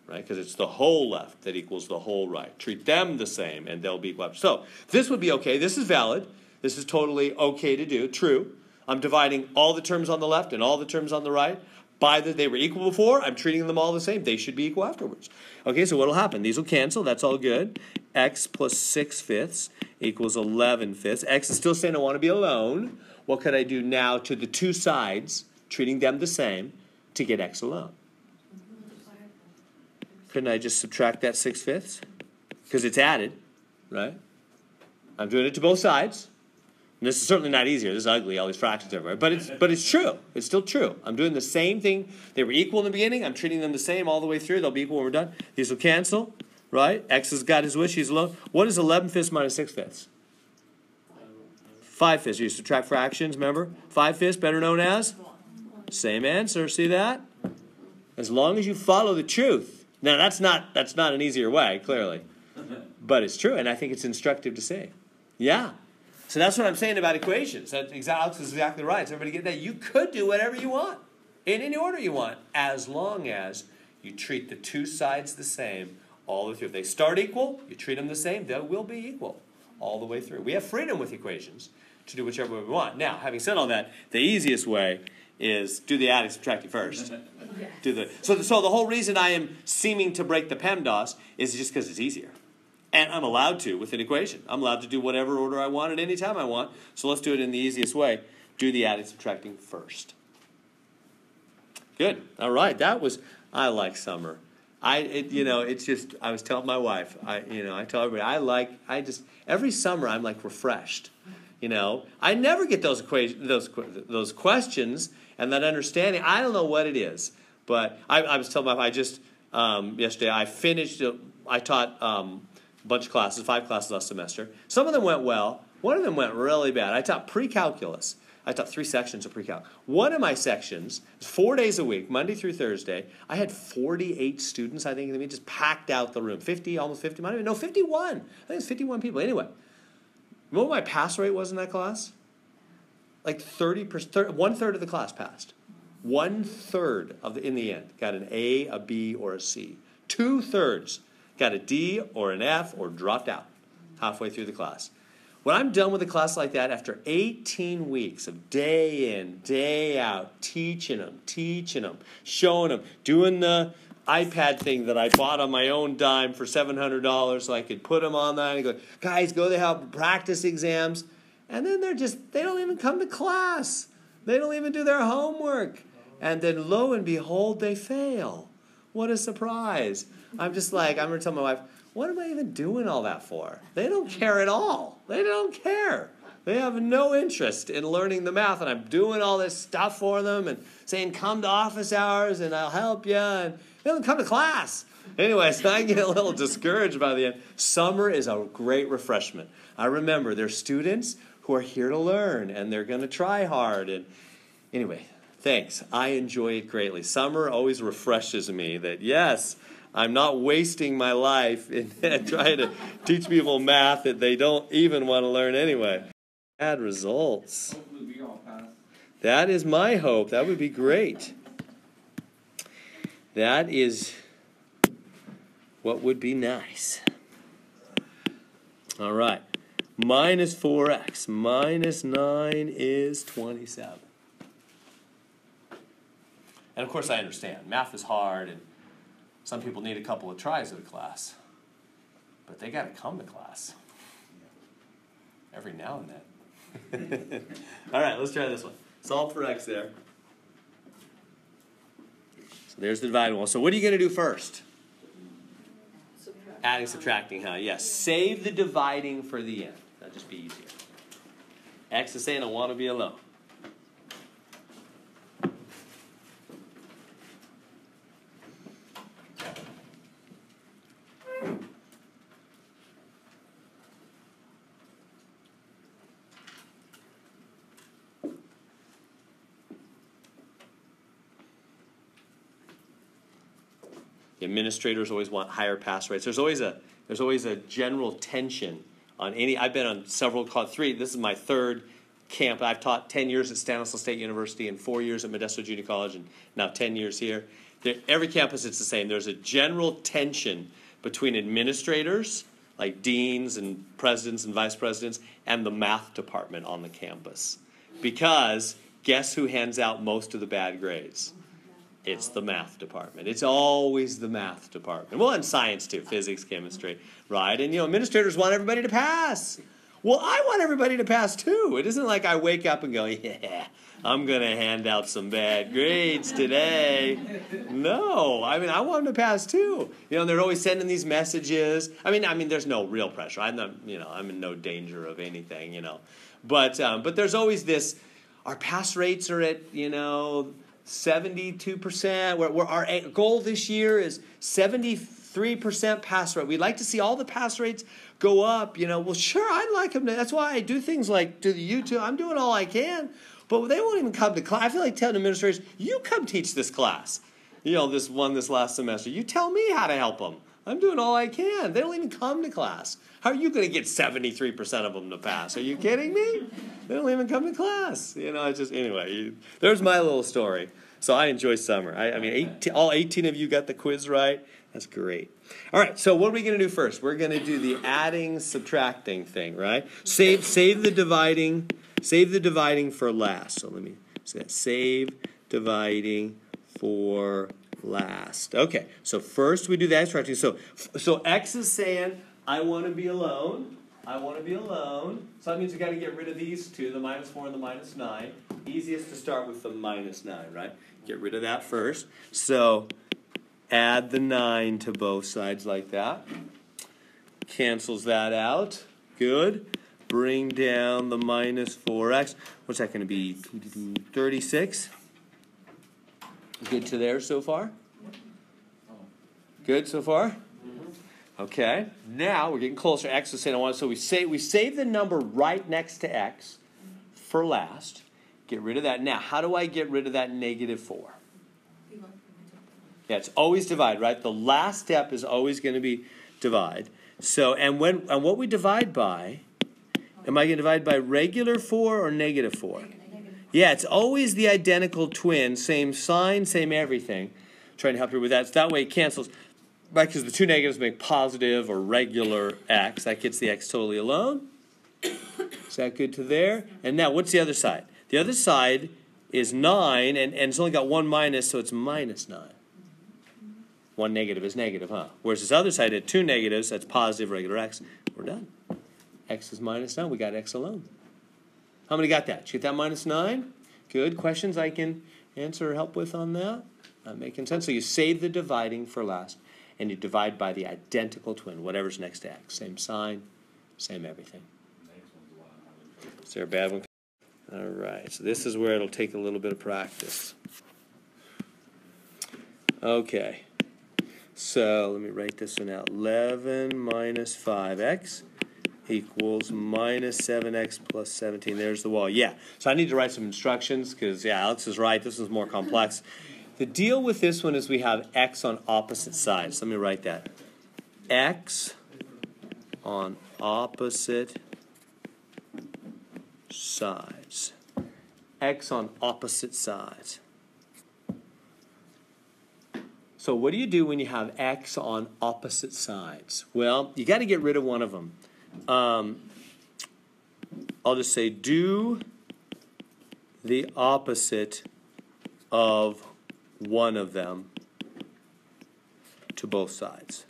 right? Because it's the whole left that equals the whole right. Treat them the same, and they'll be equal. So this would be okay. This is valid. This is totally okay to do. True. I'm dividing all the terms on the left and all the terms on the right. They were equal before. I'm treating them all the same. They should be equal afterwards. Okay, so what will happen? These will cancel. That's all good. X plus 6/5 equals 11/5. X is still saying I want to be alone. What could I do now to the two sides, treating them the same, to get X alone? Couldn't I just subtract that 6/5? Because it's added, right? I'm doing it to both sides. And this is certainly not easier. This is ugly, all these fractions everywhere. But it's true. It's still true. I'm doing the same thing. They were equal in the beginning. I'm treating them the same all the way through. They'll be equal when we're done. These will cancel, right? X has got his wish. He's alone. What is 11/5 minus 6/5? 5/5. You subtract fractions, remember? 5/5, better known as? Same answer. See that? As long as you follow the truth. Now, that's not an easier way, clearly. But it's true, and I think it's instructive to say. Yeah. So that's what I'm saying about equations. Alex is exactly right. So everybody get that? You could do whatever you want, in any order you want, as long as you treat the two sides the same all the way through. If they start equal, you treat them the same, they will be equal all the way through. We have freedom with equations to do whichever way we want. Now, having said all that, the easiest way is do the adding subtracting first. So the whole reason I am seeming to break the PEMDAS is just because it's easier. And I'm allowed to with an equation. I'm allowed to do whatever order I want at any time I want. So let's do it in the easiest way. Do the adding subtracting first. Good. All right. I like summer. It's just, I was telling my wife, I tell everybody, every summer I'm like refreshed. I never get those questions and that understanding. I don't know what it is. But I was telling my wife, yesterday I finished, I taught a bunch of classes, 5 classes last semester. Some of them went well. One of them went really bad. I taught pre-calculus. I taught 3 sections of pre-calc. One of my sections, 4 days a week, Monday through Thursday, I had 48 students, I think, just packed out the room. 50, almost 50, 51. I think it's 51 people. Anyway, you know what my pass rate was in that class? Like 30%, 1/3 of the class passed. 1/3 in the end got an A, a B, or a C. 2/3 got a D or an F or dropped out halfway through the class. When I'm done with a class like that, after 18 weeks of day in, day out, teaching them, showing them, doing the iPad thing that I bought on my own dime for $700 so I could put them on that and go, guys, go to help practice exams. And then they don't even come to class. They don't even do their homework. And then lo and behold, they fail. What a surprise. I'm just like, I'm going to tell my wife, what am I even doing all that for? They don't care at all. They don't care. They have no interest in learning the math, and I'm doing all this stuff for them and saying, come to office hours and I'll help you, and they don't come to class. Anyway, so I get a little discouraged by the end. Summer is a great refreshment. I remember they're students who are here to learn, and they're going to try hard. And anyway, thanks. I enjoy it greatly. Summer always refreshes me that, yes, I'm not wasting my life in trying to teach people math that they don't even want to learn anyway. Bad results. Hopefully we all pass. That is my hope. That would be great. That is what would be nice. All right. Minus 4x minus 9 is 27. And of course I understand. Math is hard, and some people need a couple of tries at a class. But they got to come to class. Every now and then. All right, let's try this one. Solve for x there. So there's the dividing wall. So what are you going to do first? Adding, subtracting, huh? Yes. Save the dividing for the end. That'll just be easier. X is saying, I want to be alone. Administrators always want higher pass rates. There's always a general tension on any. I've been on several, three. This is my third camp. I've taught 10 years at Stanislaus State University and 4 years at Modesto Junior College, and now 10 years here. Every campus, it's the same. There's a general tension between administrators, like deans and presidents and vice presidents, and the math department on the campus. Because guess who hands out most of the bad grades? It's the math department. It's always the math department. Well, and science too, physics, chemistry, right? And, administrators want everybody to pass. Well, I want everybody to pass too. It isn't like I wake up and go, yeah, I'm going to hand out some bad grades today. No, I want them to pass too. They're always sending these messages. I mean, there's no real pressure. I'm not, I'm in no danger of anything, But there's always this, our pass rates are at, 72%. Where our goal this year is 73% pass rate. We'd like to see all the pass rates go up. Well, sure, I'd like them to. That's why I do things like do the YouTube. I'm doing all I can, but they won't even come to class. I feel like telling administrators, you come teach this class. This last semester. You tell me how to help them. I'm doing all I can. They don't even come to class. How are you going to get 73% of them to pass? Are you kidding me? They don't even come to class. Anyway, there's my little story. So I enjoy summer. All 18 of you got the quiz right. That's great. All right, so what are we going to do first? We're going to do the adding, subtracting thing, right? Save the dividing for last. So let me save dividing for last. Okay, so first we do the subtracting. So X is saying, I want to be alone. I want to be alone. So that means we've got to get rid of these two, the minus 4 and the minus 9. Easiest to start with the minus 9, right? Get rid of that first. So add the 9 to both sides like that. Cancels that out. Good. Bring down the minus 4x. What's that going to be? 36. Good to there so far? Good so far? Okay. Now we're getting closer. X is saying I want. So we save the number right next to x for last. Get rid of that. Now, how do I get rid of that negative 4? Yeah, it's always divide, right? The last step is always going to be divide. So, and what we divide by, am I going to divide by regular 4 or negative 4? Yeah, it's always the identical twin, same sign, same everything. Trying to help you with that. So that way it cancels. Right, because the two negatives make positive or regular x. That gets the x totally alone. Is that good to there? And now, what's the other side? The other side is 9, and it's only got one minus, so it's minus 9. One negative is negative, huh? Whereas this other side had two negatives, that's positive regular x. We're done. X is minus 9. We got x alone. How many got that? Did you get that minus 9? Good. Questions I can answer or help with on that? Not making sense. So you save the dividing for last, and you divide by the identical twin, whatever's next to x. Same sign, same everything. Is there a bad one? All right, so this is where it'll take a little bit of practice. Okay, so let me write this one out. 11 minus 5x equals minus 7x plus 17. There's the wall. Yeah, so I need to write some instructions because, yeah, Alex is right. This is more complex. The deal with this one is we have x on opposite sides. Let me write that. X on opposite sides. X on opposite sides. So what do you do when you have x on opposite sides? Well, you got to get rid of one of them. I'll just say do the opposite of one of them to both sides.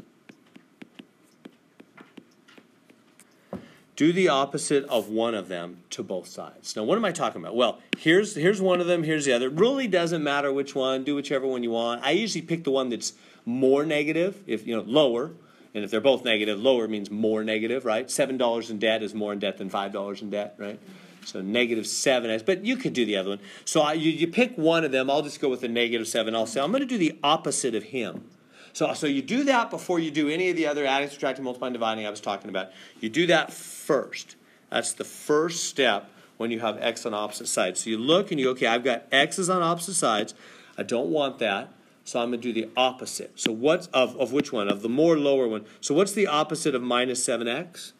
Do the opposite of one of them to both sides. Now, what am I talking about? Well, here's one of them, here's the other. It really doesn't matter which one. Do whichever one you want. I usually pick the one that's more negative, if lower. And if they're both negative, lower means more negative, right? $7 in debt is more in debt than $5 in debt, right? So negative 7x. But you could do the other one. So you pick one of them. I'll just go with the negative 7. I'll say I'm going to do the opposite of him. So you do that before you do any of the other adding, subtracting, multiplying, dividing I was talking about. You do that first. That's the first step when you have x on opposite sides. So you look and you go, okay, I've got x's on opposite sides. I don't want that, so I'm going to do the opposite. So what's of which one? Of the more lower one. So what's the opposite of minus 7x?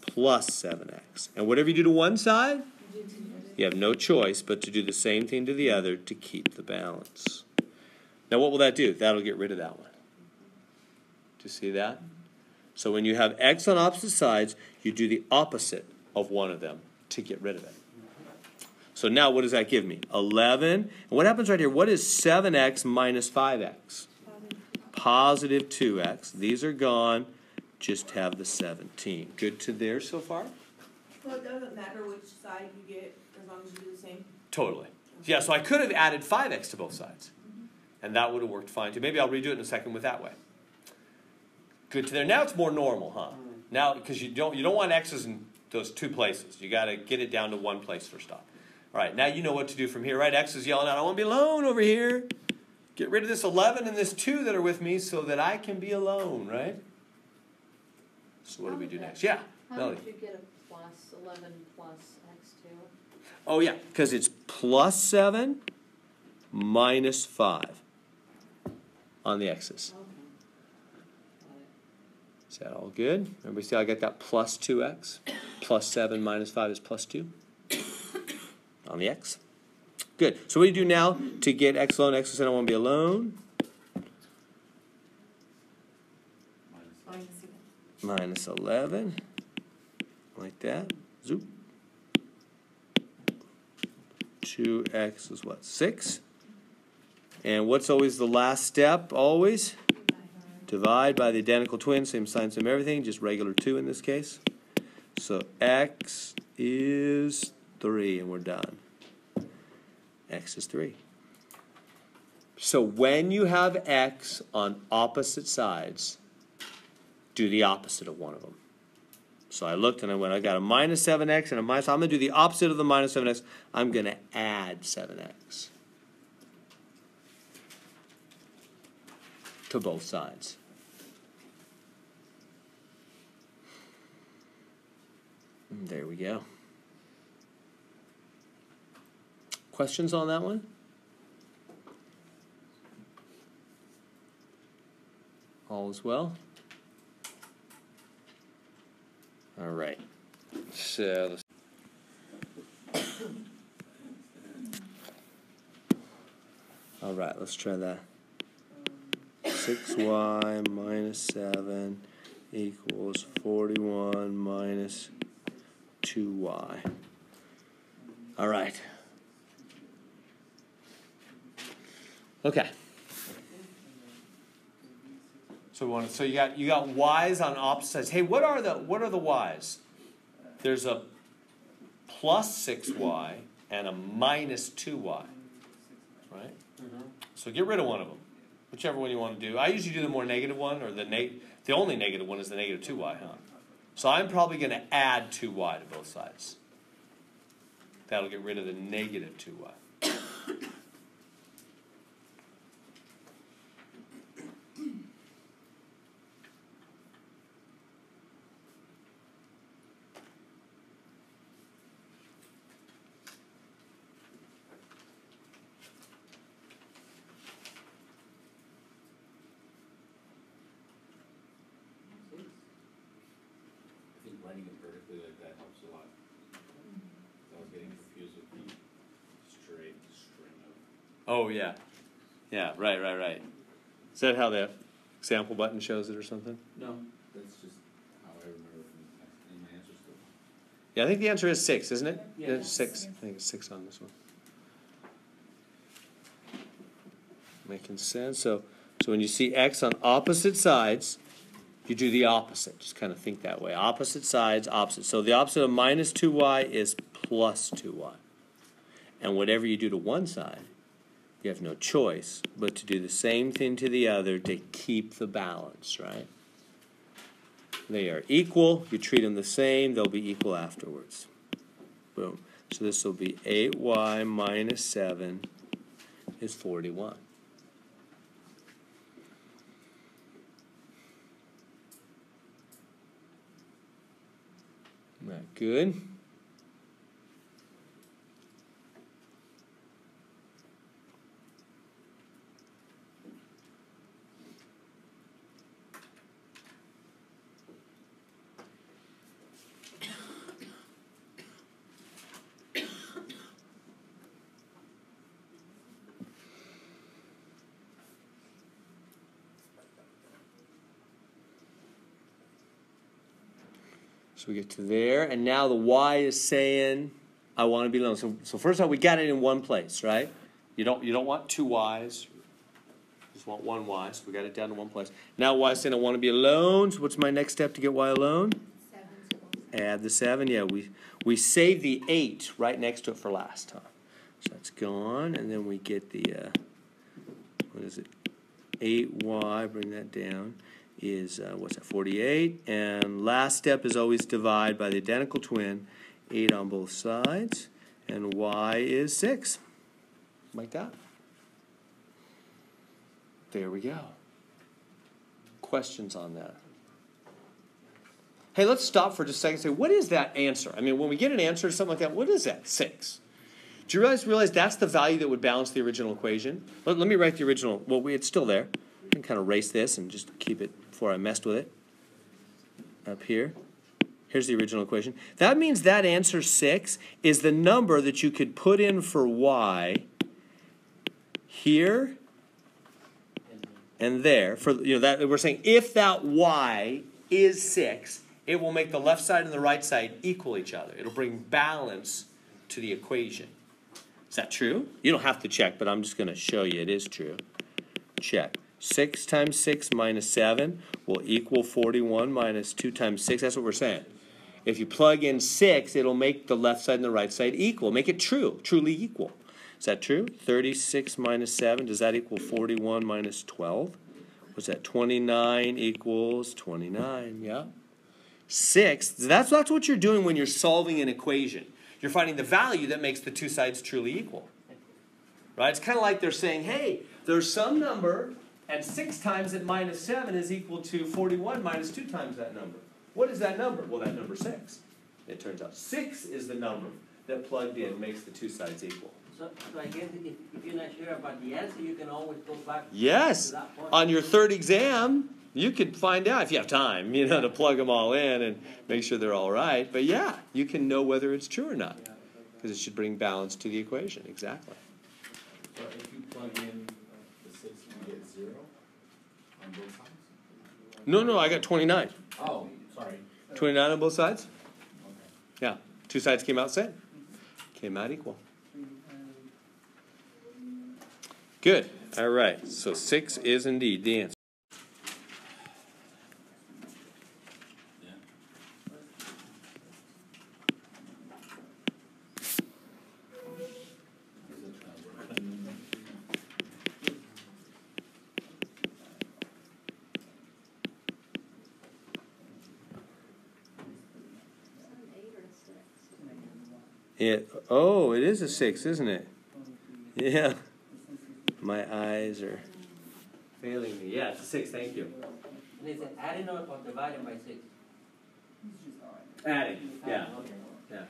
Plus 7x. And whatever you do to one side, you have no choice but to do the same thing to the other to keep the balance. Now, what will that do? That'll get rid of that one. Do you see that? So when you have x on opposite sides, you do the opposite of one of them to get rid of it. So now what does that give me? 11. And what happens right here? What is 7x minus 5x? Positive 2x. These are gone. Just have the 17. Good to there so far? So it doesn't matter which side you get as long as you do the same? Totally. Yeah, so I could have added 5x to both sides. And that would have worked fine too. Maybe I'll redo it in a second with that way. Good to there. Now it's more normal, huh? Now, because you don't want x's in those two places. You got to get it down to one place first off. All right, now you know what to do from here, right? X is yelling out, I want to be alone over here. Get rid of this 11 and this 2 that are with me so that I can be alone, right? So what do we do next? Yeah, How Melody. did you get a plus 11 plus x2? Oh, yeah, because it's plus 7 minus 5 on the x's. Okay. Is that all good? Everybody see how I got that plus 2x? Plus 7 minus 5 is plus 2 on the x. Good. So what do you do now to get x alone? X said I want to be alone. Minus 11. Like that. Zoop. 2x is what? 6. And what's always the last step? Always? Divide by the identical twin. Same sign, same everything. Just regular 2 in this case. So x is 3, and we're done. X is 3. So when you have x on opposite sides, do the opposite of one of them. So I looked and I went, I got a minus 7x and a minus, I'm going to do the opposite of the minus 7x. I'm going to add 7x to both sides. And there we go. Questions on that one? All is well? All right. So all right, let's try that. 6y minus 7 equals 41 minus 2y. All right. Okay. So you got y's on opposite sides. Hey, what are the y's? There's a plus 6y and a minus 2y. Right? So get rid of one of them. Whichever one you want to do. I usually do the more negative one, or the only negative one is the negative 2y, huh? So I'm probably going to add 2y to both sides. That'll get rid of the negative 2y. I think writing it vertically like that helps a lot. I was getting confused with the straight string of. Oh, yeah. Yeah, right. Is that how the example button shows it or something? No, that's just how I remember in my answers to. Yeah, I think the answer is 6, isn't it? Yeah. It's 6. I think it's 6 on this one. Making sense? So when you see x on opposite sides, you do the opposite. Just kind of think that way. Opposite sides, opposite. So the opposite of minus 2y is plus 2y. And whatever you do to one side, you have no choice but to do the same thing to the other to keep the balance, right? They are equal. You treat them the same. They'll be equal afterwards. Boom. So this will be 8y minus 7 is 41. Isn't that good? So we get to there, and now the y is saying, I want to be alone. So first of all, we got it in one place, right? You don't want two y's. You just want one y, so we got it down to one place. Now y is saying I want to be alone. So what's my next step to get y alone? 7. Add the 7. Yeah, we save the 8 right next to it for last time. So that's gone, and then we get the, what is it? 8y, bring that down, is, what's that, 48. And last step is always divide by the identical twin, 8 on both sides, and y is 6. Like that. There we go. Questions on that? Hey, let's stop for just a second and say, what is that answer? I mean, when we get an answer to something like that, what is that? 6. Do you realize that's the value that would balance the original equation? Let me write the original. Well, it's still there. I can kind of erase this and just keep it before I messed with it. Up here. Here's the original equation. That means that answer 6 is the number that you could put in for y here and there. For that we're saying if that y is 6, it will make the left side and the right side equal each other. It'll bring balance to the equation. Is that true? You don't have to check, but I'm just going to show you it is true. Check. 6 times 6 minus 7 will equal 41 minus 2 times 6. That's what we're saying. If you plug in 6, it'll make the left side and the right side equal. Make it true, truly equal. Is that true? 36 minus 7, does that equal 41 minus 12? What's that? 29 equals 29, yeah? 6, that's what you're doing when you're solving an equation. You're finding the value that makes the two sides truly equal. Right? It's kind of like they're saying, hey, there's some number, and 6 times it minus 7 is equal to 41 minus 2 times that number. What is that number? Well, that number 6. It turns out 6 is the number that plugged in makes the two sides equal. So I guess if you're not sure about the answer, you can always go back Yes. to that point. On your third exam, you could find out if you have time, to plug them all in and make sure they're all right. But yeah, you can know whether it's true or not. Because it should bring balance to the equation. Exactly. So if you plug in the 6, you get 0 on both sides? No, I got 29. Oh, sorry. 29 on both sides? Okay. Yeah. Two sides came out same. Came out equal. Good. All right. So 6 is indeed the answer. It is a 6, isn't it? Yeah. My eyes are failing me. Yeah, it's a 6, thank you. And is it adding or dividing by 6? Adding, yeah. Okay. Yeah.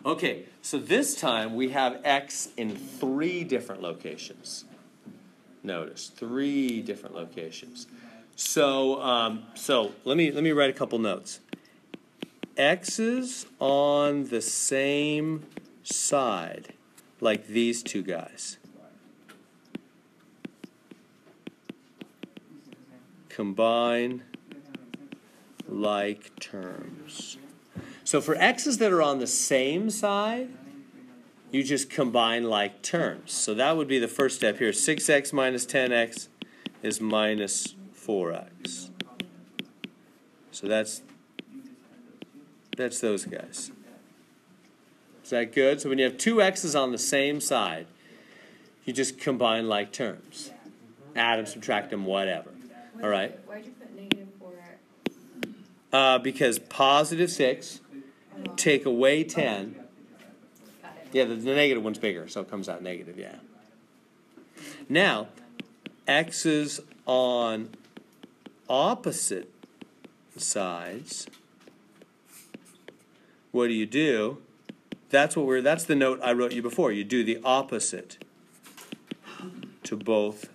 Okay, so this time we have x in 3 different locations. Notice, 3 different locations. So, let me write a couple notes. X's on the same side, like these two guys. Combine like terms. So for x's that are on the same side, you just combine like terms. So that would be the first step here. 6x minus 10x is minus 4x. So that's those guys. Is that good? So when you have two x's on the same side, you just combine like terms. Add them, subtract them, whatever. All right? Why'd you put negative 4x? Because positive 6, take away 10. Yeah, the negative one's bigger, so it comes out negative, yeah. Now, x's on opposite sides, what do? That's the note I wrote you before. You do the opposite to both.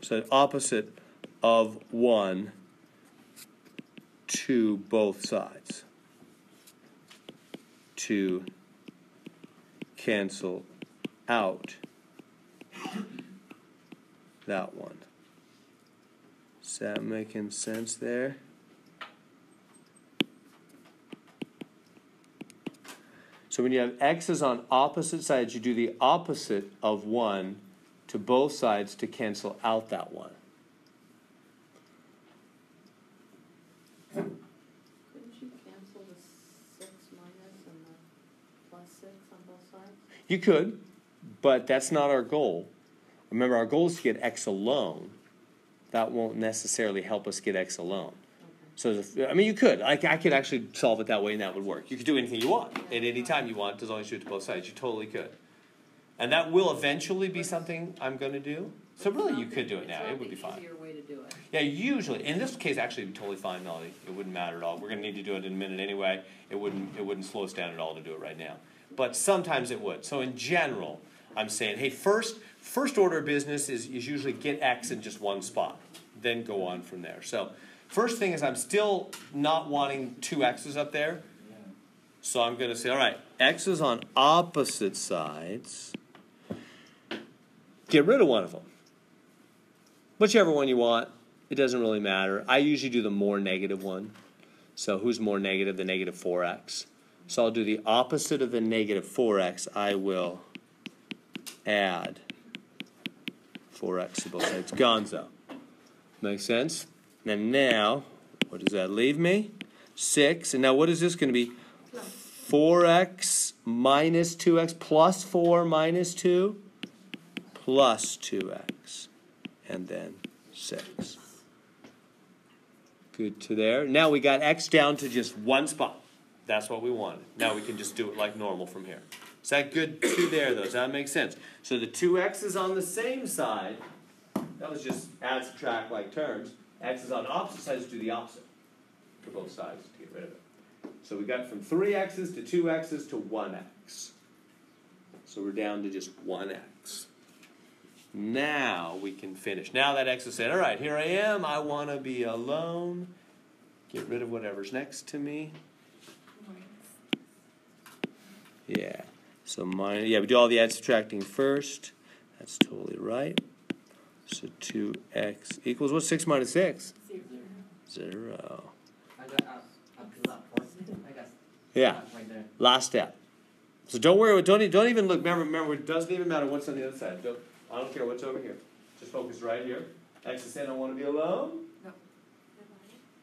So opposite of 1 to both sides. To cancel out that one. Is that making sense there? So when you have x's on opposite sides, you do the opposite of 1 to both sides to cancel out that 1. Couldn't you cancel the 6 minus and the plus 6 on both sides? You could, but that's not our goal. Remember, our goal is to get x alone. That won't necessarily help us get x alone. So, you could. I could actually solve it that way, and that would work. You could do anything you want at any time you want, as long as you do it to both sides. You totally could. And that will eventually be something I'm going to do. So really, you could do it now. It would be fine. It's an easier way to do it. Yeah, usually. In this case, actually, it'd be totally fine, Melody. It wouldn't matter at all. We're going to need to do it in a minute anyway. It wouldn't slow us down at all to do it right now. But sometimes it would. So in general, I'm saying, hey, first order of business is usually get x in just one spot. Then go on from there. So first thing is I'm still not wanting two x's up there. So I'm going to say, all right, x's on opposite sides. Get rid of one of them. Whichever one you want. It doesn't really matter. I usually do the more negative one. So who's more negative? The negative 4x. So I'll do the opposite of the negative 4x. I will add 4x to both sides. Gonzo. Makes sense? And now, what does that leave me? 6. And now what is this going to be? 4x minus 2x plus 4 minus 2 plus 2x. And then 6. Good to there. Now we got x down to just one spot. That's what we wanted. Now we can just do it like normal from here. Is that good to there, though? Does that make sense? So the two x's on the same side, that was just add, subtract like terms. X's on opposite sides, do the opposite for both sides to get rid of it. So we got from 3x's to 2x's to 1x. So we're down to just 1x. Now we can finish. Now that x is said, all right, here I am. I want to be alone. Get rid of whatever's next to me. Yeah. So we do all the add subtracting first. That's totally right. So 2x equals, what's 6 minus 6? 0. I got a plus. I got Yeah, Right there. last step. So don't worry, don't even look, remember, it doesn't even matter what's on the other side. I don't care what's over here. Just focus right here. X is saying I want to be alone.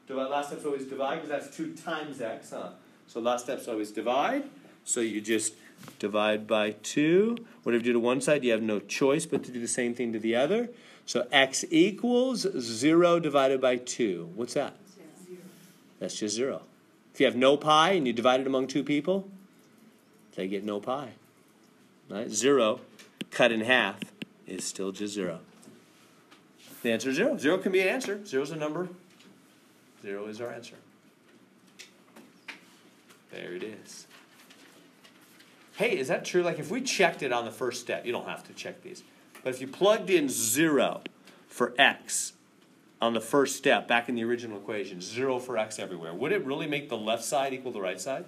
Divide. Last step's always divide, because that's 2 times x, huh? So last step's always divide. So you just divide by 2. Whatever you do to one side, you have no choice but to do the same thing to the other. So x equals 0 divided by 2. What's that? 0. That's just 0. If you have no pi and you divide it among 2 people, they get no pi. Right? 0 cut in half is still just 0. The answer is 0. 0 can be an answer. 0 is a number. 0 is our answer. There it is. Hey, is that true? Like if we checked it on the first step, you don't have to check these, but if you plugged in 0 for x on the first step back in the original equation, 0 for x everywhere, would it really make the left side equal the right side?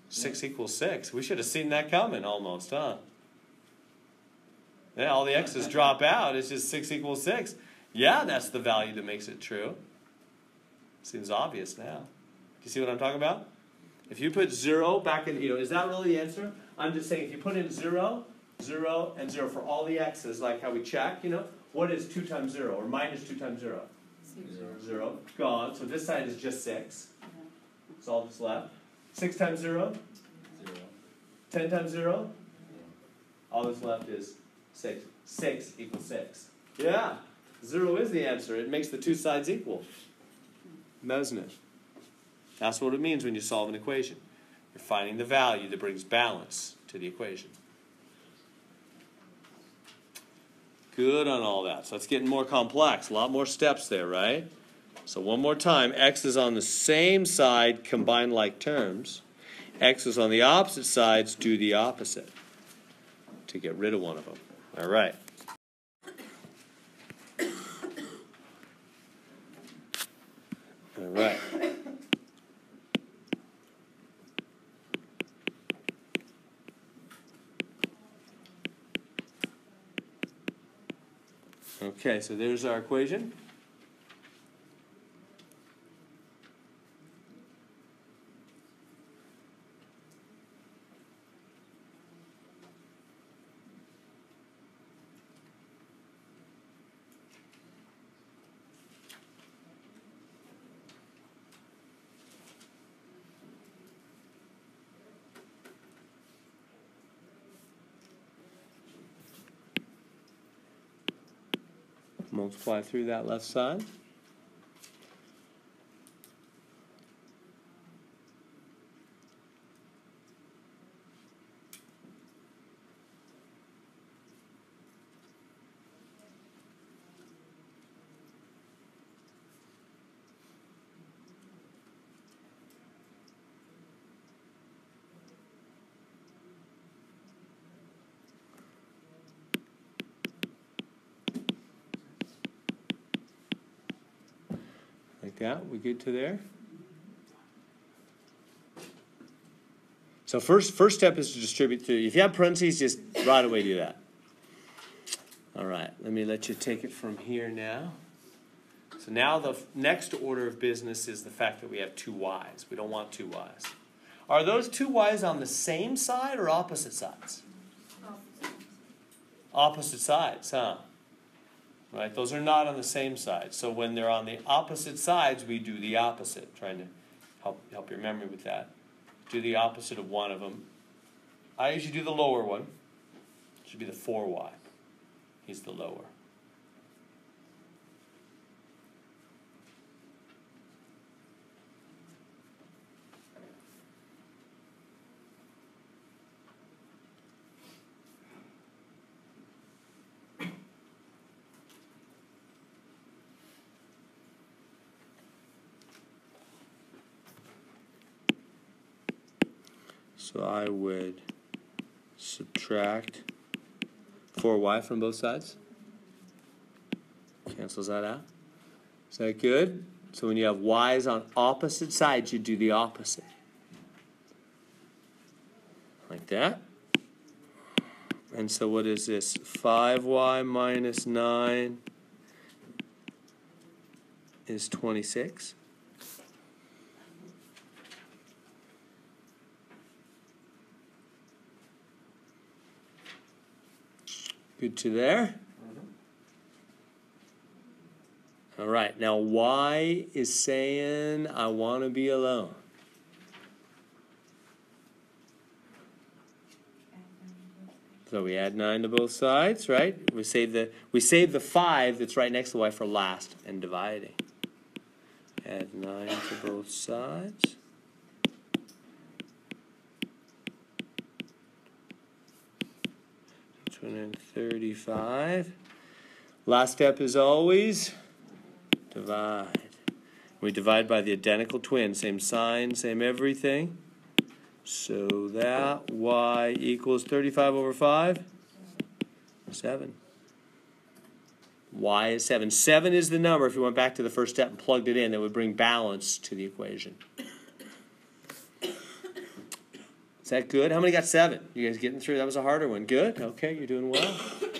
6 equals 6. We should have seen that coming almost, huh? Yeah, all the x's drop out. It's just 6 equals 6. Yeah, that's the value that makes it true. Seems obvious now. Do you see what I'm talking about? If you put 0 back in, is that really the answer? I'm just saying if you put in 0, 0, and 0 for all the x's, like how we check, what is 2 times 0 or minus 2 times 0? 0. Gone. So this side is just 6. That's all that's left. 6 times 0? 0. 10 times 0? All that's left is 6. 6 equals 6. Yeah. 0 is the answer. It makes the 2 sides equal. Doesn't it? That's what it means when you solve an equation. You're finding the value that brings balance to the equation. Good on all that. So it's getting more complex. A lot more steps there, right? So one more time. X is on the same side, combine like terms. X is on the opposite sides, do the opposite to get rid of one of them. All right. All right. Okay, so there's our equation. Multiply through that left side. Like that. We good to there? So first step is to distribute through. If you have parentheses, just right away do that. All right. Let me let you take it from here now. So now the next order of business is the fact that we have 2 y's. We don't want 2 y's. Are those 2 y's on the same side or opposite sides? Opposite sides, huh? Right, those are not on the same side. So when they're on the opposite sides, we do the opposite. Trying to help your memory with that. Do the opposite of one of them. I usually do the lower one. It should be the 4y. He's the lower. So I would subtract 4y from both sides. Cancels that out. Is that good? So when you have y's on opposite sides, you do the opposite. Like that. And so what is this? 5y minus 9 is 26. Good to there? All right, now y is saying I want to be alone. So we add 9 to both sides, right? We save the 5 that's right next to y for last and dividing. Add 9 to both sides. And 35. Last step is always divide. We divide by the identical twin, same sign, same everything. So that y equals 35 over 5, 7. Y is 7. 7 is the number, if you went back to the first step and plugged it in, that would bring balance to the equation. Is that good? How many got 7? You guys getting through? That was a harder one. Good? Okay, you're doing well.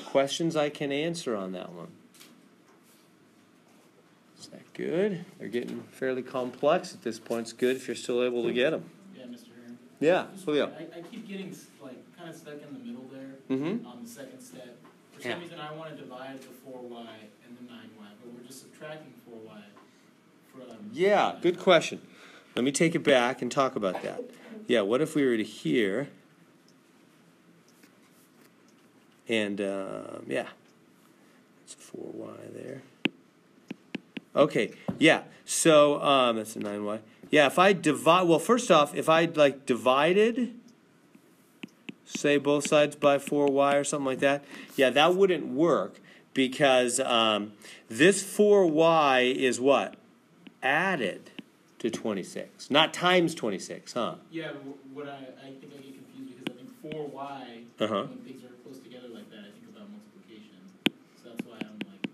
Questions I can answer on that one. Is that good? They're getting fairly complex at this point. It's good if you're still able to get them. Yeah, Mr. Hearn. Yeah, Julio. I keep getting like kind of stuck in the middle there Mm-hmm. on the second step. For Yeah. some reason, I want to divide the 4y and the 9y, but we're just subtracting 4y from. Yeah, good question. Let me take it back and talk about that. Yeah, what if we were to here, and yeah, that's a 4y there. Okay, yeah, so that's a 9y. Yeah, if I divide, well, first off, if I like divided, say both sides by 4y or something like that, yeah, that wouldn't work because this 4y is what? Added to 26, not times 26, huh? Yeah, what I think I get confused because I think 4y, Uh-huh. when things are close together like that, I think about multiplication. So that's why I'm like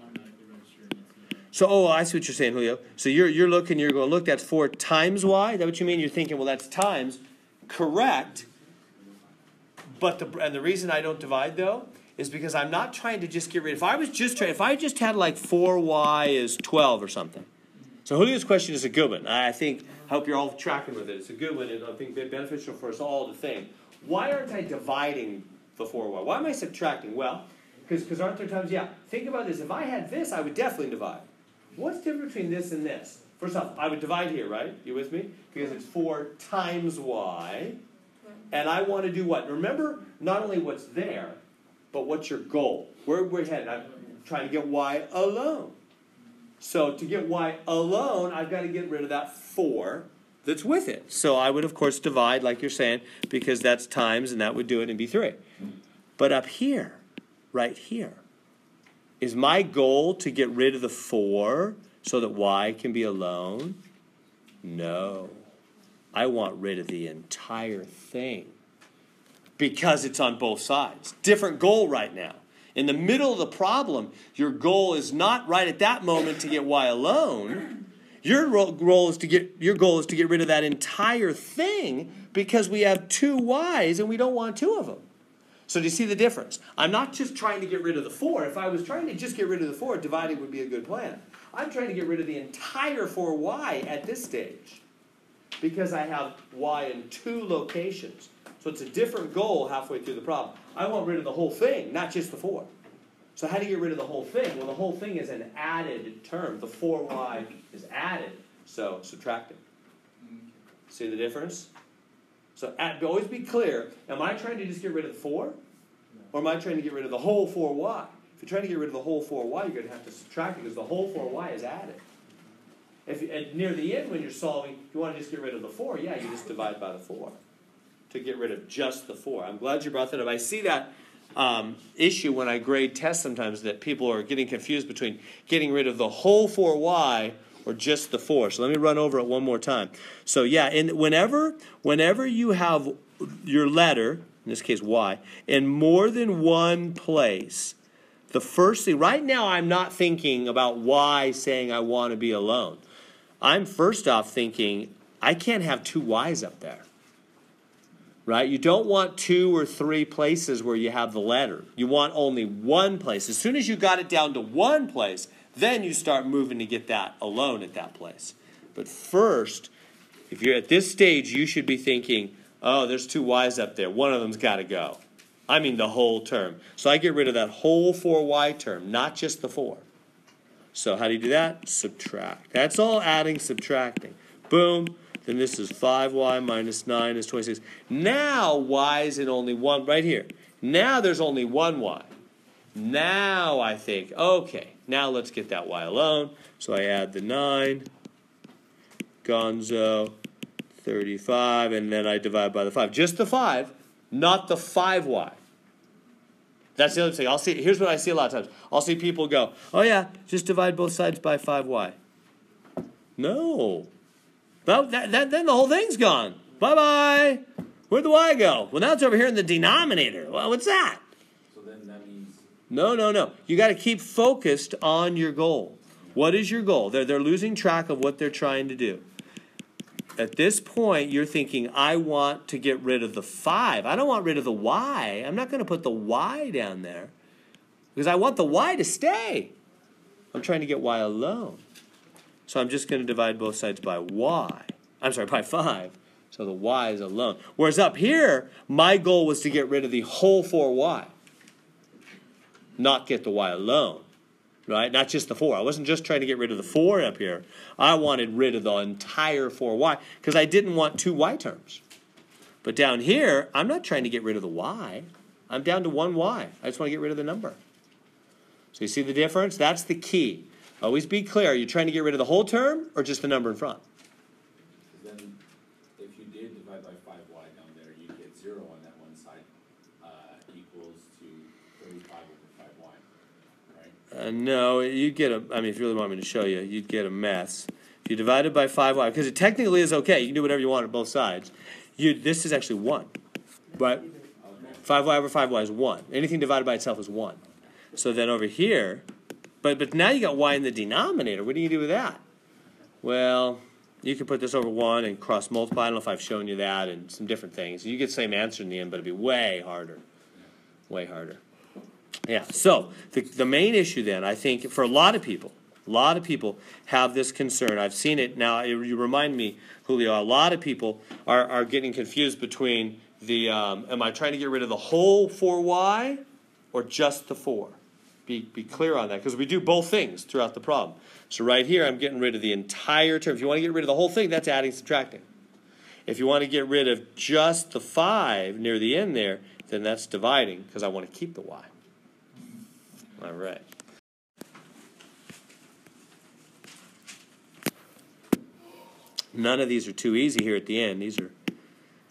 automatically registering it. So, oh, I see what you're saying, Julio. So you're looking, you're going, look, that's 4 times y? Is that what you mean? You're thinking, well, that's times. Correct. But the reason I don't divide, though, is because I'm not trying to just get rid. If I just had like 4y is 12 or something. So Julio's question is a good one. I hope you're all tracking with it. It's a good one, and I think beneficial for us all to think. Why aren't I dividing the 4y? Why am I subtracting? Well, because aren't there times, yeah, think about this. If I had this, I would definitely divide. What's the difference between this and this? First off, I would divide here, right? You with me? Because it's 4 times y. And I want to do what? Remember, not only what's there, but what's your goal? Where we're headed. I'm trying to get y alone. So to get y alone, I've got to get rid of that 4 that's with it. So I would, of course, divide, like you're saying, because that's times, and that would do it and be 3. But up here, right here, is my goal to get rid of the 4 so that y can be alone? No. I want rid of the entire thing because it's on both sides. Different goal right now. In the middle of the problem, your goal is not right at that moment to get y alone. Your goal is to get rid of that entire thing because we have 2 y's and we don't want 2 of them. So do you see the difference? I'm not just trying to get rid of the 4. If I was trying to just get rid of the 4, dividing would be a good plan. I'm trying to get rid of the entire 4y at this stage because I have y in 2 locations. So it's a different goal halfway through the problem. I want rid of the whole thing, not just the 4. So how do you get rid of the whole thing? Well, the whole thing is an added term. The 4y is added, so subtract it. See the difference? So always be clear, am I trying to just get rid of the 4? Or am I trying to get rid of the whole 4y? If you're trying to get rid of the whole 4y, you're going to have to subtract it because the whole 4y is added. If near the end when you're solving, you want to just get rid of the 4, yeah, you just divide by the 4 to get rid of just the 4. I'm glad you brought that up. I see that issue when I grade tests sometimes that people are getting confused between getting rid of the whole 4y or just the 4. So let me run over it one more time. So yeah, whenever you have your letter, in this case y, in more than one place, the first thing, right now I'm not thinking about y saying I want to be alone. I'm first off thinking I can't have 2 y's up there. Right? You don't want 2 or 3 places where you have the letter. You want only one place. As soon as you got it down to one place, then you start moving to get that alone at that place. But first, if you're at this stage, you should be thinking, oh, there's 2 y's up there. One of them's got to go. I mean the whole term. So I get rid of that whole 4y term, not just the 4. So how do you do that? Subtract. That's all adding, subtracting. Boom. Then this is 5y minus 9 is 26. Now y is in only one, right here. Now there's only one y. Now I think, okay, now let's get that y alone. So I add the 9, gonzo, 35, and then I divide by the 5. Just the 5, not the 5y. That's the other thing. I'll see. Here's what I see a lot of times. I'll see people go, oh yeah, just divide both sides by 5y. No. Then the whole thing's gone. Bye-bye. Where'd the y go? Well, now it's over here in the denominator. Well, what's that? So then that means... No. You got to keep focused on your goal. What is your goal? They're losing track of what they're trying to do. At this point, you're thinking, I want to get rid of the 5. I don't want rid of the y. I'm not going to put the y down there because I want the y to stay. I'm trying to get y alone. So I'm just going to divide both sides by y. I'm sorry, by 5. So the y is alone. Whereas up here, my goal was to get rid of the whole 4y. Not get the y alone. Right? Not just the 4. I wasn't just trying to get rid of the 4 up here. I wanted rid of the entire 4y because I didn't want 2 y terms. But down here, I'm not trying to get rid of the y. I'm down to 1 y. I just want to get rid of the number. So you see the difference? That's the key. Always be clear. Are you trying to get rid of the whole term or just the number in front? Then if you did divide by 5y down there, you'd get 0 on that one side equals to 35 over 5y, right? No, you'd get a, I mean, if you really want me to show you, you'd get a mess. If you divide it by 5y, because it technically is okay. You can do whatever you want on both sides. This is actually 1, right? 5y over 5y is 1. Anything divided by itself is 1. So then over here, but now you got y in the denominator. What do you do with that? Well, you can put this over 1 and cross multiply. I don't know if I've shown you that and some different things. You get the same answer in the end, but it'd be way harder. Way harder. Yeah, so the main issue then, I think, for a lot of people have this concern. I've seen it now. You remind me, Julio, a lot of people are getting confused between the, am I trying to get rid of the whole 4y or just the 4? Be clear on that, because we do both things throughout the problem. So right here, I'm getting rid of the entire term. If you want to get rid of the whole thing, that's adding, subtracting. If you want to get rid of just the 5 near the end there, then that's dividing, because I want to keep the y. All right. None of these are too easy here at the end. These are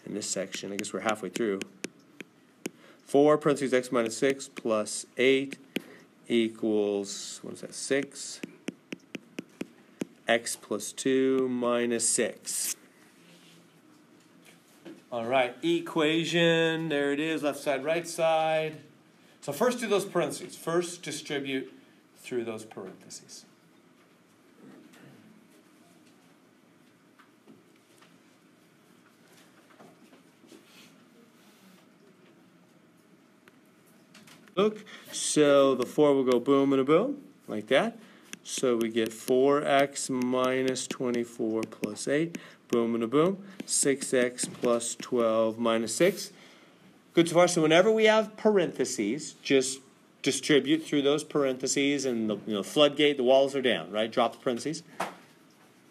in this section. I guess we're halfway through. 4 parentheses x minus 6 plus 8 equals, what is that, 6? X plus 2 minus 6. All right, equation, there it is, left side, right side. So first do those parentheses. First distribute through those parentheses. Look, so the 4 will go boom and a boom, like that. So we get 4x minus 24 plus 8, boom and a boom. 6x plus 12 minus 6. Good so far. So whenever we have parentheses, just distribute through those parentheses, and the floodgate, the walls are down, right? Drop the parentheses.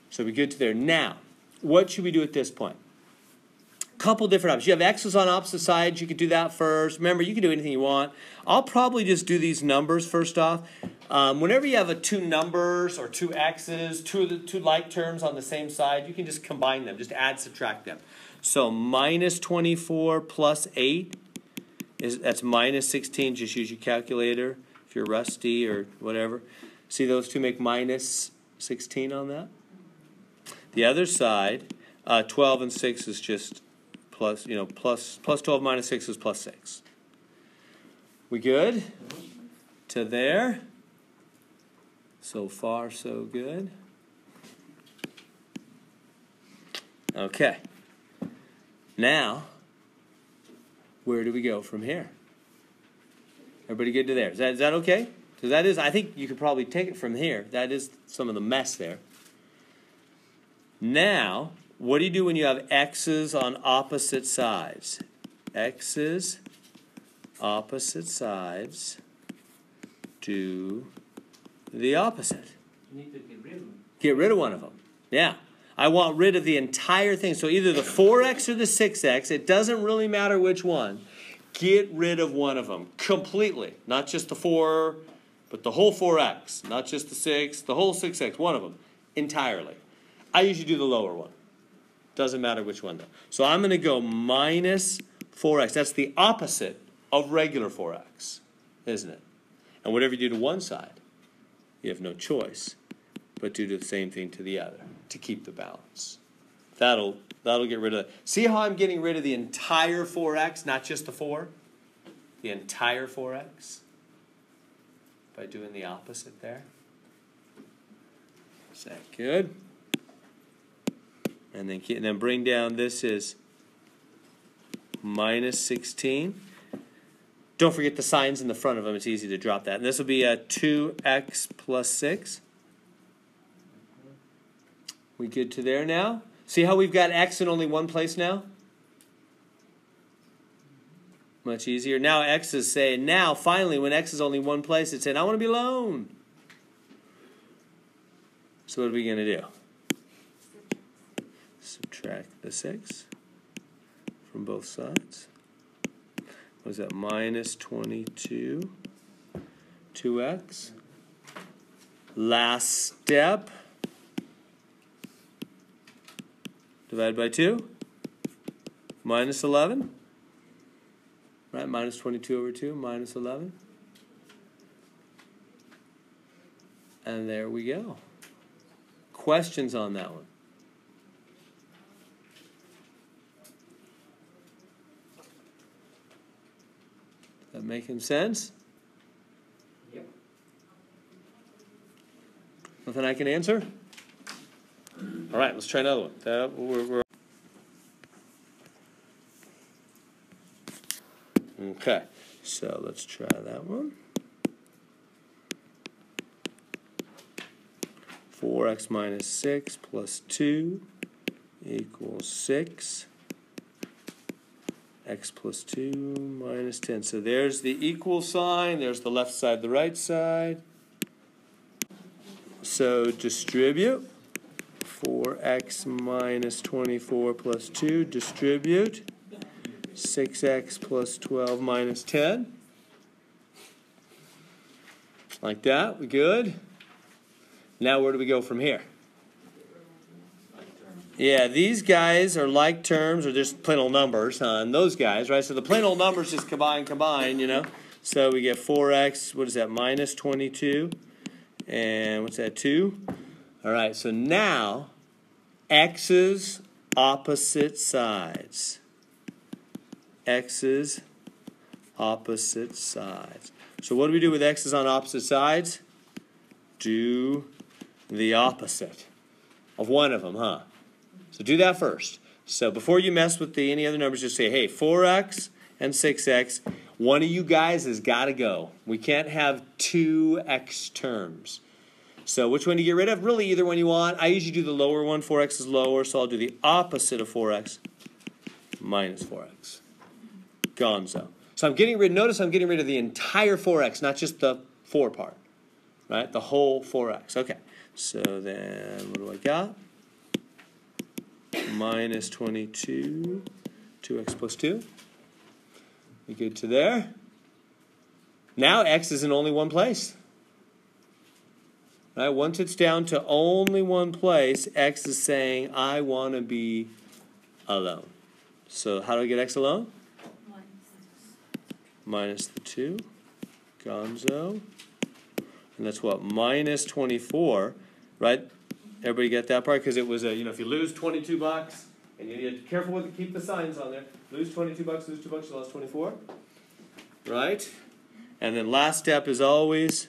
So we're good to there. Now, what should we do at this point? Couple different options. You have x's on opposite sides. You could do that first. Remember, you can do anything you want. I'll probably just do these numbers first off. Whenever you have two numbers or two x's, two like terms on the same side, you can just combine them. Just add, subtract them. So minus 24 plus 8, that's minus 16. Just use your calculator if you're rusty or whatever. See those two make minus 16 on that? The other side, 12 and 6 is just plus 12 minus 6 is plus 6. We good? To there? So far, so good. Okay. Now, where do we go from here? Everybody good to there? Is that okay? So that is, I think you could probably take it from here. That is some of the mess there. Now, what do you do when you have x's on opposite sides? X's opposite sides do the opposite. You need to get rid of them. Get rid of one of them. Yeah. I want rid of the entire thing. So either the 4x or the 6x. It doesn't really matter which one. Get rid of one of them completely. Not just the 4, but the whole 4x. Not just the 6, the whole 6x. One of them. Entirely. I usually do the lower one. Doesn't matter which one though. So I'm going to go minus 4x. That's the opposite of regular 4x, isn't it? And whatever you do to one side, you have no choice but to do the same thing to the other to keep the balance. That'll get rid of it. See how I'm getting rid of the entire 4x, not just the 4? The entire 4x by doing the opposite there. Is that good? And then bring down, this is minus 16. Don't forget the signs in the front of them. It's easy to drop that. And this will be a 2x plus 6. We good to there now? See how we've got x in only one place now? Much easier. Now x is saying, now finally when x is only one place, it's saying, I want to be alone. So what are we going to do? Subtract the 6 from both sides. What is that? Minus 22, 2x. Last step. Divide by 2. Minus 11. Right, minus 22 over 2, minus 11. And there we go. Questions on that one? That making sense? Yep. Nothing I can answer? All right, let's try another one. Okay, so let's try that one. 4x minus 6 plus 2 equals 6. X plus 2 minus 10. So there's the equal sign. There's the left side, the right side. So distribute. 4x minus 24 plus 2. Distribute. 6x plus 12 minus 10. Like that. We good? Now where do we go from here? Yeah, these guys are like terms, or just plain old numbers on those guys, right? So the plain old numbers just combine, you know. So we get 4x, what is that, minus 22. And what's that, 2? All right, so now, x's opposite sides. X's opposite sides. So what do we do with x's on opposite sides? Do the opposite of one of them, huh? So do that first. So before you mess with any other numbers, just say, hey, 4x and 6x, one of you guys has got to go. We can't have two x terms. So which one do you get rid of? Really, either one you want. I usually do the lower one. 4x is lower, so I'll do the opposite of 4x, minus 4x. Gonzo. So notice I'm getting rid of the entire 4x, not just the 4 part, right? The whole 4x. Okay. So then what do I got? Minus 22, 2x plus 2. We good to there? Now x is in only one place. Right? Once it's down to only one place, x is saying, I want to be alone. So how do I get x alone? Minus the 2. Gonzo. And that's what? Minus 24. Right? Everybody get that part? Because it was if you lose $22, and you need to be careful with keep the signs on there. Lose $22, lose $2, you lost 24. Right? And then last step is always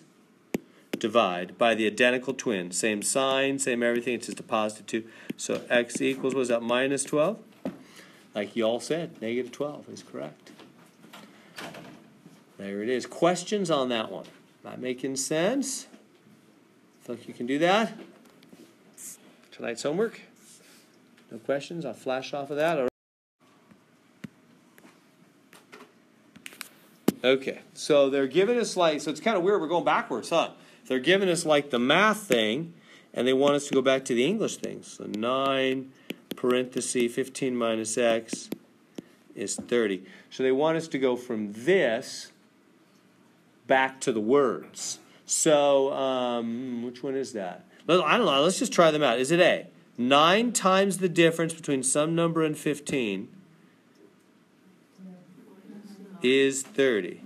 divide by the identical twin. Same sign, same everything. It's just a positive 2. So x equals, what is that, minus 12? Like you all said, negative 12 is correct. There it is. Questions on that one? Not making sense? Feel like you can do that? Tonight's homework? No questions? I'll flash off of that. All right. Okay, so they're giving us like, so it's kind of weird, we're going backwards, huh? They're giving us like the math thing, and they want us to go back to the English thing. So 9 parenthesis 15 minus x is 30. So they want us to go from this back to the words. So which one is that? I don't know, let's just try them out. Is it A? 9 times the difference between some number and 15 is 30.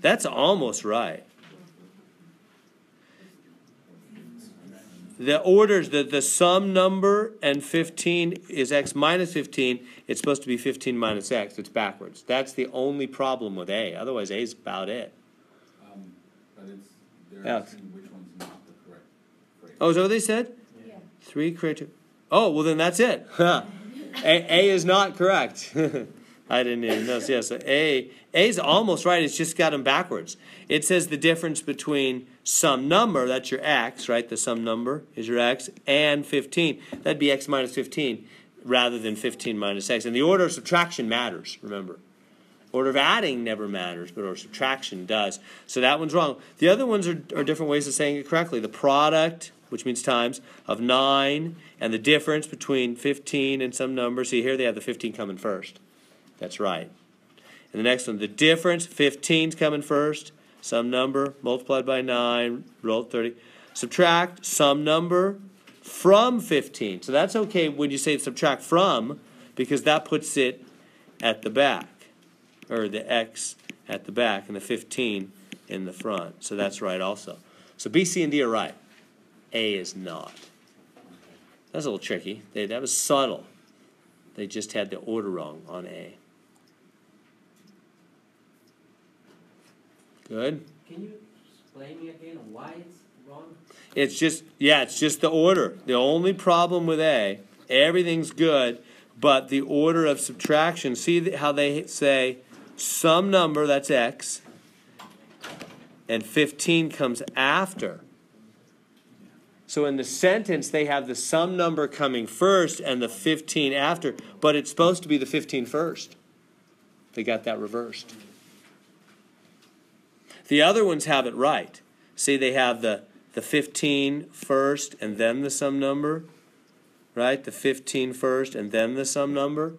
That's almost right. The orders, the sum number and 15 is x minus 15. It's supposed to be 15 minus x. It's backwards. That's the only problem with A. Otherwise, A is about it. But they're Alex. asking which one's not the correct phrase. Oh, is that what they said? Yeah. 3 creative. Oh, well then that's it. A is not correct. I didn't even know. So, yeah, so A's almost right. It's just got them backwards. It says the difference between some number, that's your x, right? The sum number is your x, and 15. That'd be x minus 15 rather than 15 minus x. And the order of subtraction matters, remember. Order of adding never matters, but order of subtraction does. So that one's wrong. The other ones are different ways of saying it correctly. The product, which means times, of 9, and the difference between 15 and some number. See, here they have the 15 coming first. That's right. And the next one, the difference, 15's coming first. Some number multiplied by 9, roll 30. Subtract some number from 15. So that's okay when you say subtract from, because that puts it at the back, or the x at the back, and the 15 in the front. So that's right also. So B, C, and D are right. A is not. That's a little tricky. That was subtle. They just had the order wrong on A. Good. Can you explain me again why it's wrong? It's just the order. The only problem with A, everything's good, but the order of subtraction. See how they say some number, that's x, and 15 comes after. So in the sentence, they have the sum number coming first and the 15 after, but it's supposed to be the 15 first. They got that reversed. The other ones have it right. See, they have the 15 first and then the sum number, right? The 15 first and then the sum number.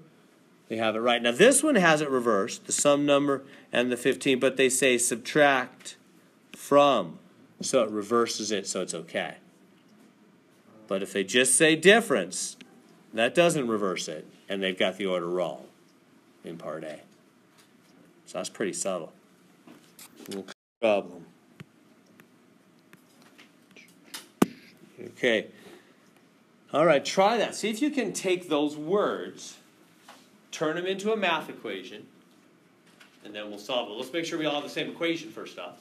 They have it right. Now this one has it reversed, the sum number and the 15, but they say subtract from, so it reverses it, so it's okay. But if they just say difference, that doesn't reverse it, and they've got the order wrong in part A. So that's pretty subtle. No problem. Okay. All right, try that. See if you can take those words, turn them into a math equation, and then we'll solve it. Let's make sure we all have the same equation first off.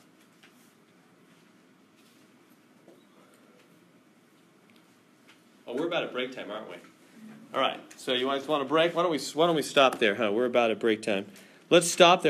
Oh, we're about at break time, aren't we? All right. So you guys want to break? Why don't we stop there? Huh? We're about at break time. Let's stop there.